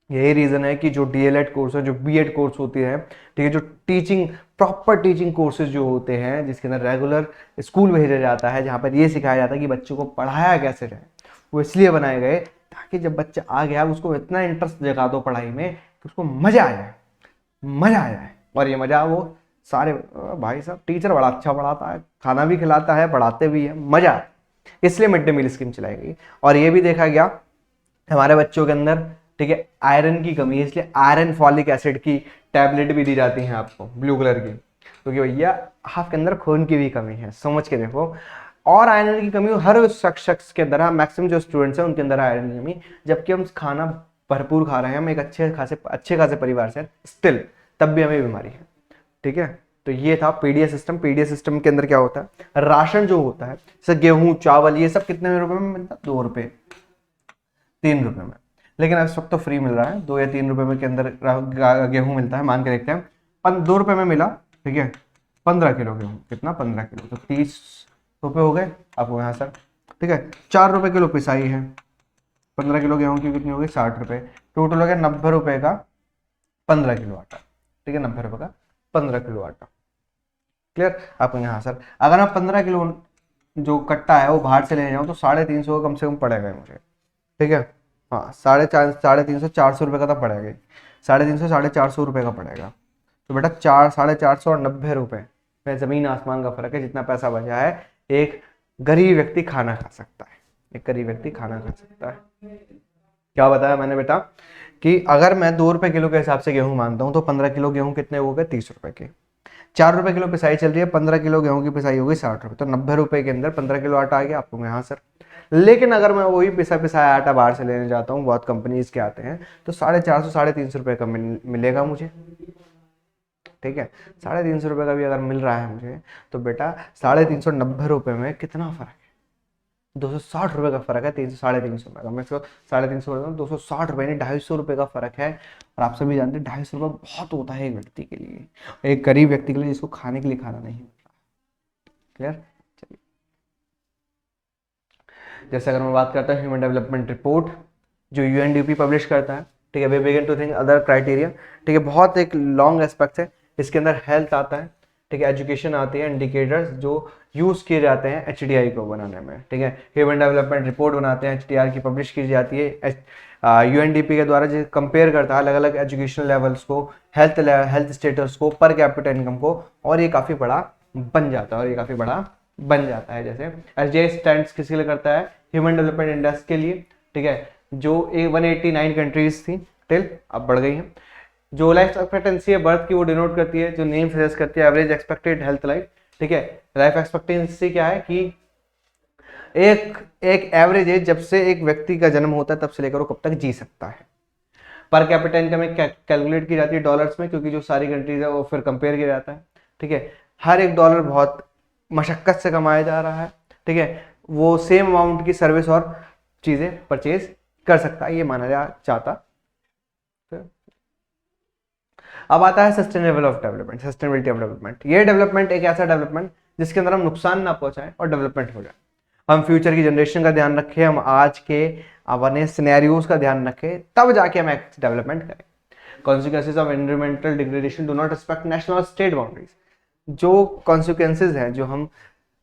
यही रीजन है कि जो DLED कोर्स है, जो B.Ed कोर्स होती है, ठीक है, जो टीचिंग प्रॉपर टीचिंग कोर्सेज जो होते हैं, जिसके अंदर रेगुलर स्कूल भेजा जाता है, जहाँ पर ये सिखाया जाता है कि बच्चों को पढ़ाया कैसे जाए, वो इसलिए बनाए गए ताकि जब बच्चा आ गया उसको इतना इंटरेस्ट जगा दो पढ़ाई में कि उसको मजा आ जाए, मजा आ जाए। और ये मजा वो सारे भाई साहब, टीचर बड़ा अच्छा पढ़ाता है, खाना भी खिलाता है, पढ़ाते भी है, मजा आए, इसलिए मिड डे मील स्कीम चलाई गई। और ये भी देखा गया हमारे बच्चों के अंदर, ठीक है, आयरन की कमी है, इसलिए आयरन फॉलिक एसिड की टैबलेट भी दी जाती है आपको ब्लू कलर की, क्योंकि भैया आपके अंदर खून की भी कमी है, समझ के देखो। और आयरन की कमी हर शख्स के अंदर है, मैक्सिमम जो स्टूडेंट्स हैं उनके अंदर आयरन की कमी, जबकि हम खाना भरपूर खा रहे हैं, हम एक अच्छे खासे परिवार से, स्टिल तब भी हमें बीमारी है, ठीक है। तो ये था पीडीएस सिस्टम। पीडीएस सिस्टम के अंदर क्या होता है, राशन जो होता है जैसे गेहूं चावल ये सब कितने रुपए में मिलता है? 2 रुपए 3 रुपए में। लेकिन इस वक्त तो फ्री मिल रहा है, 2 या 3 रुपए में के अंदर गेहूं मिलता है। मान के देखते हैं 2 रुपए में मिला, ठीक है, 15 किलो गेहूं, कितना 15 किलो, तो 30 रुपए हो गए आपको यहाँ सर, ठीक है। 4 रुपए किलो पिसाई है, 15 किलो गेहूं की कितनी हो गई? 60 रुपए। टोटल हो गया 90 रुपए का 15 किलो आटा, ठीक है, 90 रुपए का 15 किलो आटा। क्लियर आपको यहाँ सर? अगर मैं 15 किलो जो कट्टा है वो बाहर से ले जाऊँ तो 350 का कम से कम पड़ेगा मुझे, ठीक है। हाँ 350 400 रुपये का तो पड़ेगा, 350 450 रुपये का पड़ेगा। तो बेटा 450 और 90 रुपये में ज़मीन आसमान का फर्क है। जितना पैसा बचा है एक गरीब व्यक्ति खाना खा सकता है, एक गरीब व्यक्ति खाना खा सकता है। क्या बताया मैंने बेटा कि अगर मैं 2 रुपये किलो के हिसाब से गेहूं मानता हूं तो 15 किलो गेहूं कितने हो गए? 30 रुपए के। 4 रुपए किलो पिसाई चल रही है, 15 किलो गेहूं की पिसाई होगी 60 रुपए, तो 90 रुपए के अंदर 15 किलो आटा आ गया। आप लोग यहाँ सर, लेकिन अगर मैं वही पिसाया आटा बाहर से लेने जाता हूँ, बहुत कंपनीज के आते हैं, तो 450 350 रुपए का मिलेगा मुझे। ठीक है, 350 रुपए का भी अगर मिल रहा है मुझे, तो बेटा 390 में कितना फर्क है? 260 रुपए का फर्क है। 300 का मैं इसको 350 260 रुपए नहीं 250 रुपए का फर्क है। और आप सभी जानते हैं 250 रुपये बहुत होता है एक व्यक्ति के लिए, एक गरीब व्यक्ति के लिए जिसको खाने के लिए खाना नहीं मिल रहा। क्लियर? चलिए, जैसे अगर मैं बात करता हूँ ह्यूमन डेवलपमेंट रिपोर्ट जो यूएनडीपी पब्लिश करता है, ठीक है, we begin to think other criteria, ठीक है, बहुत एक लॉन्ग एस्पेक्ट है। इसके अंदर हेल्थ आता है, ठीक है, एजुकेशन आती है, इंडिकेटर्स जो यूज किए जाते हैं एचडीआई को बनाने में, ठीक है, ह्यूमन डेवलपमेंट रिपोर्ट बनाते हैं, एचडीआर की पब्लिश की जाती है यूएनडीपी के द्वारा, जो कंपेयर करता है अलग अलग एजुकेशनल लेवल्स को, हेल्थ स्टेटस को, पर कैपिटा इनकम को, और ये काफ़ी बड़ा बन जाता है जैसे एसडीआई स्टैंड्स किसके लिए करता है? ह्यूमन डेवलपमेंट इंडेक्स के लिए, ठीक है, जो 189 कंट्रीज थी टिल, अब बढ़ गई हैं। जो लाइफ एक्सपेक्टेंसी है बर्थ की वो डिनोट करती है, जो नेम सजेस्ट करती है एवरेज एक्सपेक्टेड हेल्थ लाइफ, ठीक है। लाइफ एक्सपेक्टेंसी क्या है कि एक एवरेज एज जब से एक व्यक्ति का जन्म होता है तब से लेकर वो कब तक जी सकता है। पर कैपिटा इनकम कैलकुलेट की जाती है डॉलर्स में, क्योंकि जो सारी कंट्रीज है वो फिर कंपेयर किया जाता है, ठीक है। हर एक डॉलर बहुत मशक्कत से कमाया जा रहा है, ठीक है, वो सेम अमाउंट की सर्विस और चीजें परचेज कर सकता है, ये माना जाता। अब आता है सस्टेनेबिलिटी ऑफ डेवलपमेंट। ये डेवलपमेंट एक ऐसा डेवलपमेंट जिसके अंदर हम नुकसान ना पहुंचाएं और डेवलपमेंट हो जाए। हम फ्यूचर की जनरेशन का ध्यान रखें, हम आज के अपने सिनेरियोज का ध्यान रखें, तब जाके हम डेवलपमेंट करें। Consequences of environmental degradation do not respect national और स्टेट बाउंड्रीज। जो कॉन्सिक्वेंसेज हैं, जो हम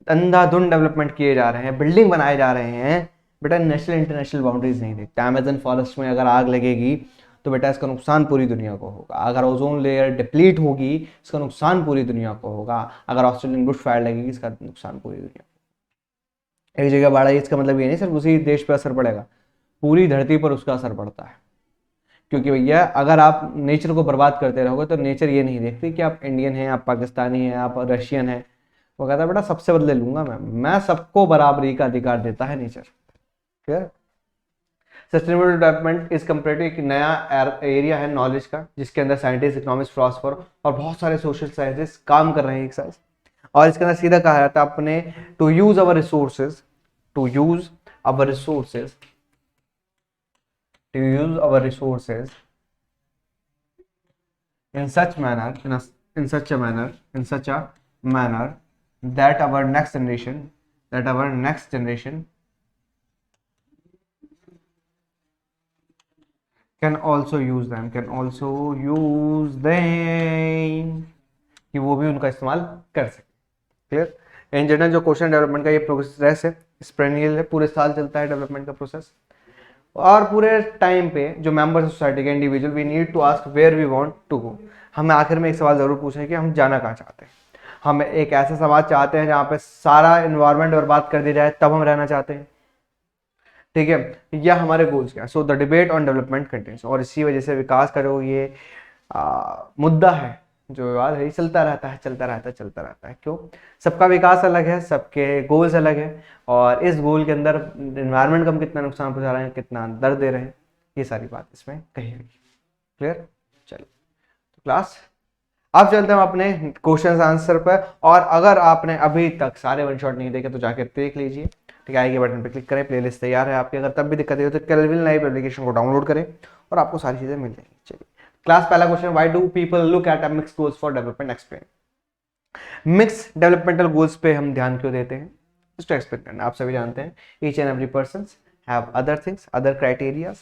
अंधाधुंध डेवलपमेंट किए जा रहे हैं, बिल्डिंग बनाए जा रहे हैं, बेटा नेशनल इंटरनेशनल बाउंड्रीज नहीं देखते। अमेजन फॉरेस्ट में अगर आग लगेगी तो बेटा इसका नुकसान पूरी दुनिया को होगा। अगर ओजोन लेयर डिप्लीट होगी इसका नुकसान पूरी दुनिया को होगा। अगर ऑस्ट्रेलियन बुश फायर लगेगी इसका नुकसान पूरी दुनिया को। एक जगह बाढ़ आई इसका मतलब ये नहीं सिर्फ उसी देश पर असर पड़ेगा, पूरी धरती पर उसका असर पड़ता है। क्योंकि भैया अगर आप नेचर को बर्बाद करते रहोगे तो नेचर ये नहीं देखती कि आप इंडियन हैं, आप पाकिस्तानी हैं, आप रशियन हैं। वो कहता है बेटा सबसे बदले लूंगा मैं सबको बराबरी का अधिकार देता है nature. Clear? Sustainable development is comparative एक नया एरिया है नॉलेज का, जिसके अंदर साइंटिस्ट, इकोनॉमिस्ट, फिलोसोफर और बहुत सारे सोशल साइंटिस्ट काम कर रहे हैं एक साथ। और इसके अंदर सीधा कहा जाता है अपने to use our resources in such a manner that our next generation can also use them कि वो भी उनका इस्तेमाल कर सके। क्लियर? इन जनरल जो क्वेश्चन डेवलपमेंट का ये प्रोसेस है, स्पेरेनियल है, पूरे साल चलता है डेवलपमेंट का प्रोसेस। और पूरे टाइम पे जो मेंबर्स सोसाइटी के individual we need to ask where we want to go. हमें आखिर में एक सवाल जरूर पूछना है कि हम जाना कहाँ चाहते हैं। हम एक ऐसा समाज चाहते हैं जहाँ पे सारा इन्वायरमेंट बर्बाद कर दिया जाए तब हम रहना चाहते हैं, ठीक है, या हमारे गोल्स क्या। So the debate on development continuous. और इसी वजह से विकास का जो ये मुद्दा है, जो विवाद है, चलता रहता है। क्यों? सबका विकास अलग है, सबके गोल्स अलग है, और इस गोल के अंदर एनवायरनमेंट को हम कितना नुकसान पहुंचा रहे हैं, कितना दर्द दे रहे हैं, ये सारी बात इसमें कही गई। क्लियर? चलो तो क्लास अब चलते हैं अपने क्वेश्चन आंसर पर। और अगर आपने अभी तक सारे वन शॉट नहीं देखे तो जाकर देख लीजिए, ठीक है, आई के बटन पर क्लिक करें, प्लेलिस्ट तैयार है आपकी। अगर तब भी दिक्कत है तो केल्विन लाइव एप्लीकेशन को डाउनलोड करें और आपको सारी चीजें मिल जाएंगी। चलिए क्लास पहला question, why do people look at mixed goals for development, explain. Mix developmental goals पे हम ध्यान क्यों देते हैं, इसको एक्सप्लेन करना। आप सभी जानते हैं each and every person have other things, other criterias.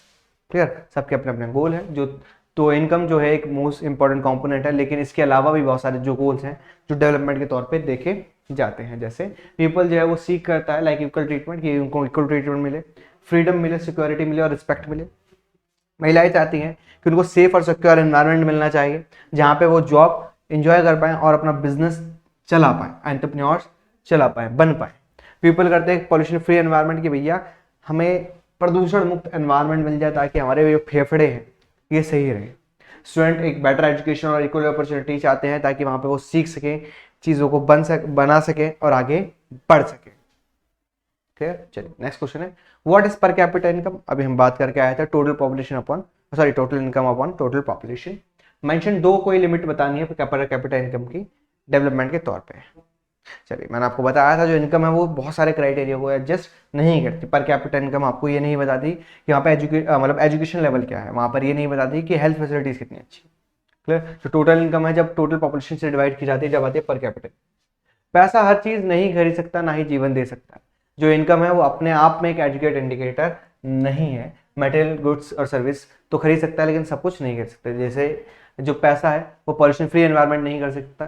Clear? सबके अपने अपने गोल है। जो तो इनकम जो है एक मोस्ट इंपॉर्टेंट कंपोनेंट है, लेकिन इसके अलावा भी बहुत सारे जो गोल्स हैं जो डेवलपमेंट के तौर पे देखे जाते हैं। जैसे पीपल जो है वो सीख करता है लाइक इक्वल ट्रीटमेंट, कि उनको इक्वल ट्रीटमेंट मिले, फ्रीडम मिले, सिक्योरिटी मिले और रिस्पेक्ट मिले। महिलाएं चाहती हैं कि उनको सेफ और सिक्योर एनवायरनमेंट मिलना चाहिए जहाँ पे वो जॉब एंजॉय कर पाएं और अपना बिजनेस चला पाएं, एंटरप्रेन्योर्स चला पाएं, बन पाएं। पीपल करते हैं पॉल्यूशन फ्री एनवायरनमेंट, की भैया हमें प्रदूषण मुक्त एनवायरनमेंट मिल जाए ताकि हमारे जो फेफड़े हैं ये सही रहे। स्टूडेंट एक बेटर एजुकेशन और इक्वल अपॉर्चुनिटी चाहते हैं ताकि वहां पे वो सीख सकें, चीज़ों को बना सकें और आगे बढ़ सकें। क्लियर? चलिए नेक्स्ट क्वेश्चन है, what is per capita income? अभी हम बात करके आए थे total population upon total income upon total population. Mention दो कोई लिमिट बतानी है पर कैपिटा इनकम की डेवलपमेंट के तौर पे। चलिए मैंने आपको बताया था जो इनकम है वो बहुत सारे क्राइटेरिया को एडजस्ट नहीं करती। पर कैपिटा इनकम आपको ये नहीं बताती कि वहाँ पे एजुकेशन लेवल क्या है, वहाँ पर ये नहीं बताती कि हेल्थ फैसिलिटीज कितनी अच्छी। क्लियर? तो टोटल इनकम है जब टोटल पॉपुलेशन से डिवाइड की जाती है, जब आती है पर कैपिटा। पैसा हर चीज नहीं खरीद सकता, ना ही जीवन दे सकता। जो इनकम है वो अपने आप में एक एजुकेट इंडिकेटर नहीं है। मटेरियल गुड्स और सर्विस तो खरीद सकता है लेकिन सब कुछ नहीं खरीद सकता। जैसे जो पैसा है वो पॉल्यूशन फ्री एनवायरनमेंट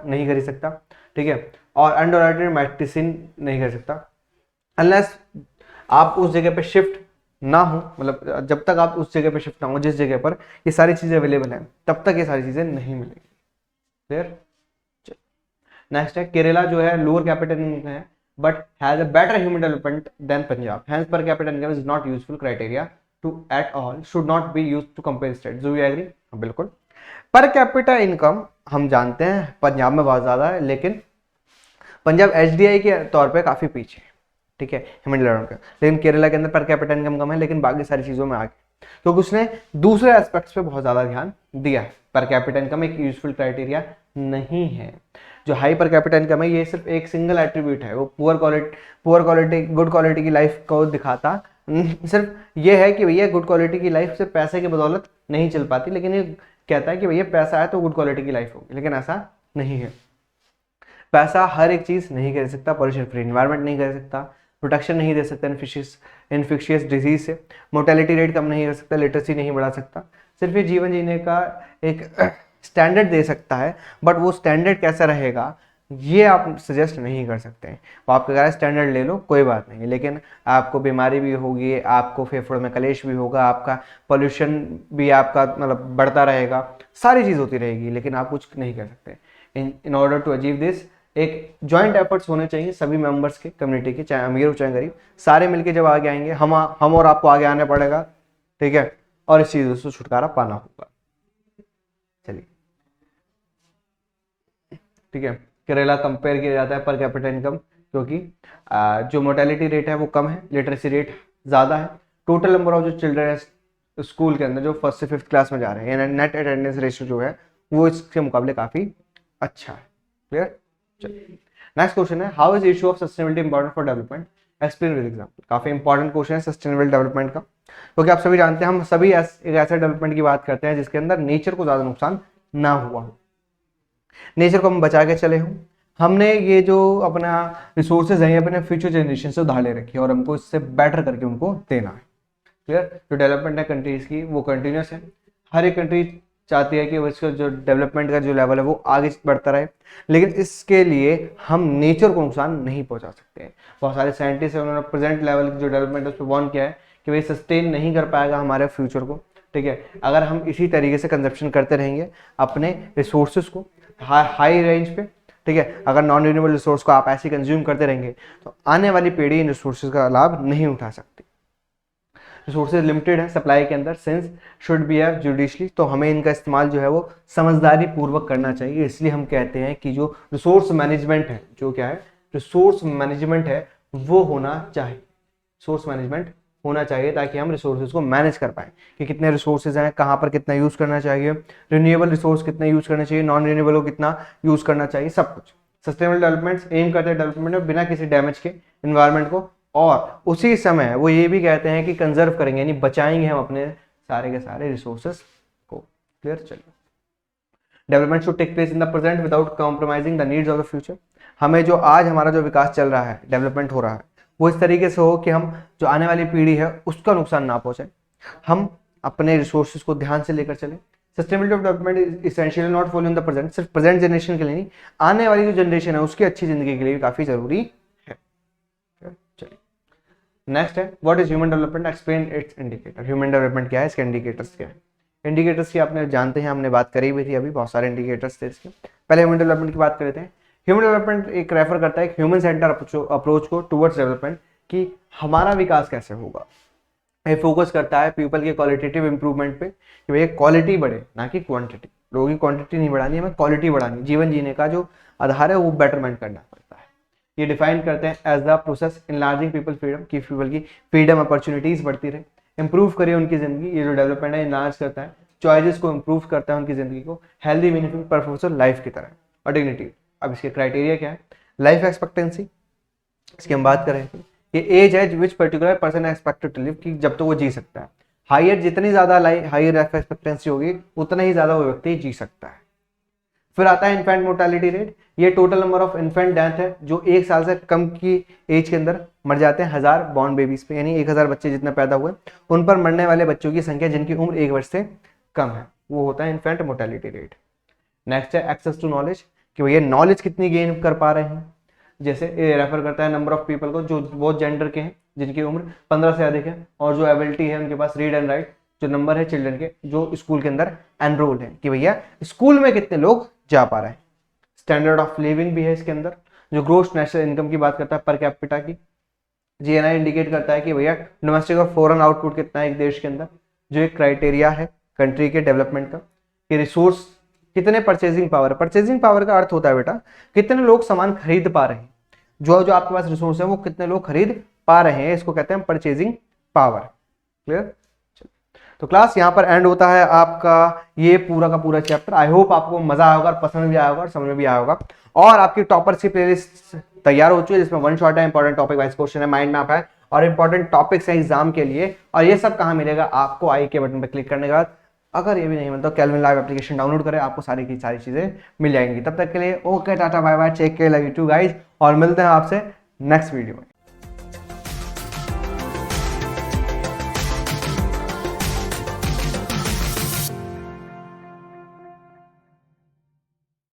नहीं खरीद सकता, ठीक है, और अनडोनेटेड मेडिसिन नहीं कर सकता अनलेस आप उस जगह पे शिफ्ट ना हो। मतलब जब तक आप उस जगह पे शिफ्ट ना हो जिस जगह पर ये सारी चीजें अवेलेबल हैं, तब तक ये सारी चीजें नहीं मिलेंगी। क्लियर? नेक्स्ट है केरला जो है लोअर कैपिटल इनकम है but has a better human development than Punjab, hence per capital income is not useful criteria to at all, should not be used to compare states. Do you agree? बिल्कुल। Per capita income हम जानते हैं पंजाब में बहुत ज्यादा है, लेकिन Punjab HDI के तौर पे काफी पीछे है, ठीक है, ह्यूमन डेवलपमेंट का। लेकिन केरला के अंदर पर कैपिटा इनकम कम है लेकिन बाकी सारी चीजों में आगे, क्योंकि उसने दूसरे एस्पेक्ट्स पे बहुत ज्यादा ध्यान दिया है। पर कैपिटा इनकम एक यूजफुल क्राइटेरिया नहीं है। जो हाई पर कैपिटा इनकम है ये सिर्फ एक सिंगल एट्रीब्यूट है, वो पुअर क्वालिटी गुड क्वालिटी की लाइफ को दिखाता सिर्फ ये है कि भैया गुड क्वालिटी की लाइफ सिर्फ पैसे की बदौलत नहीं चल पाती, लेकिन ये कहता है कि भैया पैसा है तो गुड क्वालिटी की लाइफ होगी, लेकिन ऐसा नहीं है। पैसा हर एक चीज नहीं कर सकता, पॉल्यूशन फ्री एनवायरनमेंट नहीं कर सकता, प्रोटेक्शन नहीं दे सकता इन्फेक्शियस डिजीज से, मोर्टेलिटी रेट कम नहीं कर सकता, लिटरेसी नहीं बढ़ा सकता। सिर्फ ये जीवन जीने का एक स्टैंडर्ड दे सकता है, बट वो स्टैंडर्ड कैसा रहेगा ये आप सजेस्ट नहीं कर सकते हैं। वो आपके कह स्टैंडर्ड ले लो कोई बात नहीं, लेकिन आपको बीमारी भी होगी, आपको फेफड़ों में कलेश भी होगा, आपका पोल्यूशन भी आपका मतलब बढ़ता रहेगा, सारी चीज़ होती रहेगी, लेकिन आप कुछ नहीं कर सकते। In order to achieve this एक जॉइंट एफर्ट्स होने चाहिए सभी मेंबर्स के, कम्युनिटी के, चाहे अमीर हो चाहे गरीब, सारे मिलके जब आगे आएंगे हम और आपको आगे आना पड़ेगा, ठीक है, और इस चीज़ से छुटकारा पाना होगा। चलिए ठीक है, केरला कंपेयर किया जाता है पर कैपिटा इनकम क्योंकि जो मोर्टेलिटी रेट है वो कम है, लिटरेसी रेट ज़्यादा है, टोटल नंबर ऑफ जो चिल्ड्रन है स्कूल के अंदर जो 1st से 5th क्लास में जा रहे हैं, नेट अटेंडेंस रेशियो जो है वो इसके मुकाबले काफ़ी अच्छा है। क्लियर? चलिए नेक्स्ट क्वेश्चन है, how is issue of sustainability important for development? Explain with example. काफ़ी इंपॉर्टेंट क्वेश्चन है सस्टेनेबल डेवलपमेंट का, क्योंकि आप सभी जानते हैं हम सभी एक ऐसे डेवलपमेंट की बात करते हैं जिसके अंदर नेचर को ज़्यादा नुकसान ना हुआ हो, नेचर को हम बचा के चले हों, हमने ये जो अपना रिसोर्सेज हैं अपने फ्यूचर जनरेशन से उधार ले रखी है और हमको इससे बेटर करके उनको देना है। क्लियर? जो डेवलपमेंट है कंट्रीज की वो कंटिन्यूस है, हर एक कंट्री चाहती है कि उसका जो डेवलपमेंट का जो लेवल है वो आगे बढ़ता रहे, लेकिन इसके लिए हम नेचर को नुकसान नहीं पहुंचा सकते हैं। बहुत सारे साइंटिस्ट हैं उन्होंने प्रेजेंट लेवल की जो डेवलपमेंट है उस पर वार्न किया है कि भाई सस्टेन नहीं कर पाएगा हमारे फ्यूचर को, ठीक है, अगर हम इसी तरीके से कंजप्शन करते रहेंगे अपने रिसोर्सेज को हाई रेंज पे, ठीक है, अगर नॉन रिन्यूएबल रिसोर्स को आप ऐसे कंज्यूम करते रहेंगे तो आने वाली पीढ़ी इन रिसोर्सेज का लाभ नहीं उठा सकती। रिसोर्सेज लिमिटेड है सप्लाई के अंदर, sense should be have judicially, तो हमें इनका इस्तेमाल जो है वो समझदारी पूर्वक करना चाहिए। इसलिए हम कहते हैं कि जो रिसोर्स मैनेजमेंट है, जो क्या है रिसोर्स मैनेजमेंट है वो होना चाहिए, सोर्स मैनेजमेंट होना चाहिए ताकि हम रिसोर्सेज को मैनेज कर पाएं कि कितने रिसोर्सेज हैं, कहाँ पर कितना यूज करना चाहिए, रिन्यूएबल रिसोर्स कितना यूज करना चाहिए, नॉन रिन्यूएबल को कितना यूज करना चाहिए, सब कुछ। सस्टेनेबल डेवलपमेंट एम करते हैं डेवलपमेंट में बिना किसी डैमेज के एनवायरनमेंट को, और उसी समय वो ये भी कहते हैं कि कंजर्व करेंगे यानी बचाएंगे हम अपने सारे के सारे रिसोर्सेज को। क्लियर? चलिए, development should take place in the present without compromising the needs of the future. हमें जो आज हमारा जो विकास चल रहा है, डेवलपमेंट हो रहा है, वो इस तरीके से हो कि हम जो आने वाली पीढ़ी है उसका नुकसान ना पहुंचे, हम अपने रिसोर्सेज को ध्यान से लेकर चलें। Sustainability of development is essential not follow in the present, सिर्फ प्रेजेंट जनरेशन के लिए नहीं, आने वाली जो जनरेशन है उसकी अच्छी जिंदगी के लिए भी काफी जरूरी है। चलिए नेक्स्ट है, what is human development? Explain it's indicator. Human development क्या है, इसके इंडिकेटर्स क्या है? इंडिकेटर्स की आपने जानते हैं, हमने बात करी भी थी अभी, बहुत सारे इंडिकेटर्स थे इसके। पहले ह्यूमन डेवलपमेंट की बात करते हैं। ह्यूमन डेवलपमेंट एक रेफर करता है ह्यूमन सेंटर अप्रोच को टुवर्ड्स डेवलपमेंट, कि हमारा विकास कैसे होगा, ये फोकस करता है पीपल के क्वालिटेटिव इंप्रूवमेंट पे कि भैया क्वालिटी बढ़े ना कि क्वांटिटी। लोगों की क्वांटिटी नहीं बढ़ानी है, हमें क्वालिटी बढ़ानी। जीवन जीने का जो आधार है वो बेटरमेंट करना पड़ता है। ये डिफाइन करते हैं as the process enlarging people freedom, की पीपल की फ्रीडम अपॉर्चुनिटीज बढ़ती रहे, इंप्रूव करे उनकी जिंदगी। ये जो डेवलपमेंट है इनलार्ज करता है, चॉइसेस को इंप्रूव करता है उनकी जिंदगी को, हेल्दी मीनिंगफुल पर्पजफुल लाइफ की तरह। और डिग्निटी, अब इसके क्राइटेरिया क्या है? लाइफ एक्सपेक्टेंसी, इसकी हम बात करें ये एज है which particular person expected to live, कि जब तक तो वो जी सकता है। हायर, जितनी ज्यादा हायर लाइफ एक्सपेक्टेंसी होगी उतना ही ज्यादा वो व्यक्ति जी सकता है। फिर आता है इन्फेंट मोर्टेलिटी रेट, ये total number of infant death है जो 1 साल से कम की एज के अंदर मर जाते हैं 1000 बॉर्न बेबीज पे, यानी 1000 बच्चे जितने पैदा हुए उन पर मरने वाले बच्चों की संख्या जिनकी उम्र 1 वर्ष से कम है, वो होता है इन्फेंट मोर्टेलिटी रेट। नेक्स्ट है एक्सेस टू नॉलेज, कि भैया नॉलेज कितनी गेन कर पा रहे हैं। जैसे ये रेफर करता है नंबर ऑफ पीपल को जो बहुत जेंडर के हैं जिनकी उम्र 15 से अधिक है और जो एबिलिटी है उनके पास रीड एंड राइट, जो नंबर है चिल्ड्रन के जो स्कूल के अंदर एनरोल है, कि भैया स्कूल में कितने लोग जा पा रहे हैं। स्टैंडर्ड ऑफ लिविंग भी है इसके अंदर, जो ग्रोस नेशनल इनकम की बात करता है पर कैपिटा की। जीएनआई इंडिकेट करता है कि भैया डोमेस्टिक और फॉरेन आउटपुट कितना है एक देश के अंदर, जो एक क्राइटेरिया है कंट्री के डेवलपमेंट का। कि रिसोर्स कितने परचेजिंग पावर, परचेजिंग पावर का अर्थ होता है बेटा कितने लोग सामान खरीद पा रहे हैं, जो जो आपके पास रिसोर्स है वो कितने लोग खरीद पा रहे हैं, इसको कहते हैं परचेजिंग पावर। क्लियर? तो क्लास यहाँ पर एंड होता है आपका ये पूरा का पूरा चैप्टर। आई होप आपको मजा आया होगा और पसंद भी आया होगा और समझ में भी आया होगा। और आपकी टॉपर्स की प्लेलिस्ट तैयार हो चुकी है जिसमें वन शॉट है, इंपॉर्टेंट टॉपिक वाइज क्वेश्चन है, माइंड मैप है और इंपॉर्टेंट टॉपिक्स है एग्जाम के लिए। और ये सब कहाँ मिलेगा आपको? आई के बटन पर क्लिक करने के बाद। अगर ये भी नहीं मिलता तो कैल्विन लाइव एप्लीकेशन डाउनलोड करें, आपको सारी की सारी चीजें मिल जाएंगी। तब तक के लिए okay, tata bye bye, take care, love you too guys, और मिलते हैं आपसे नेक्स्ट वीडियो में।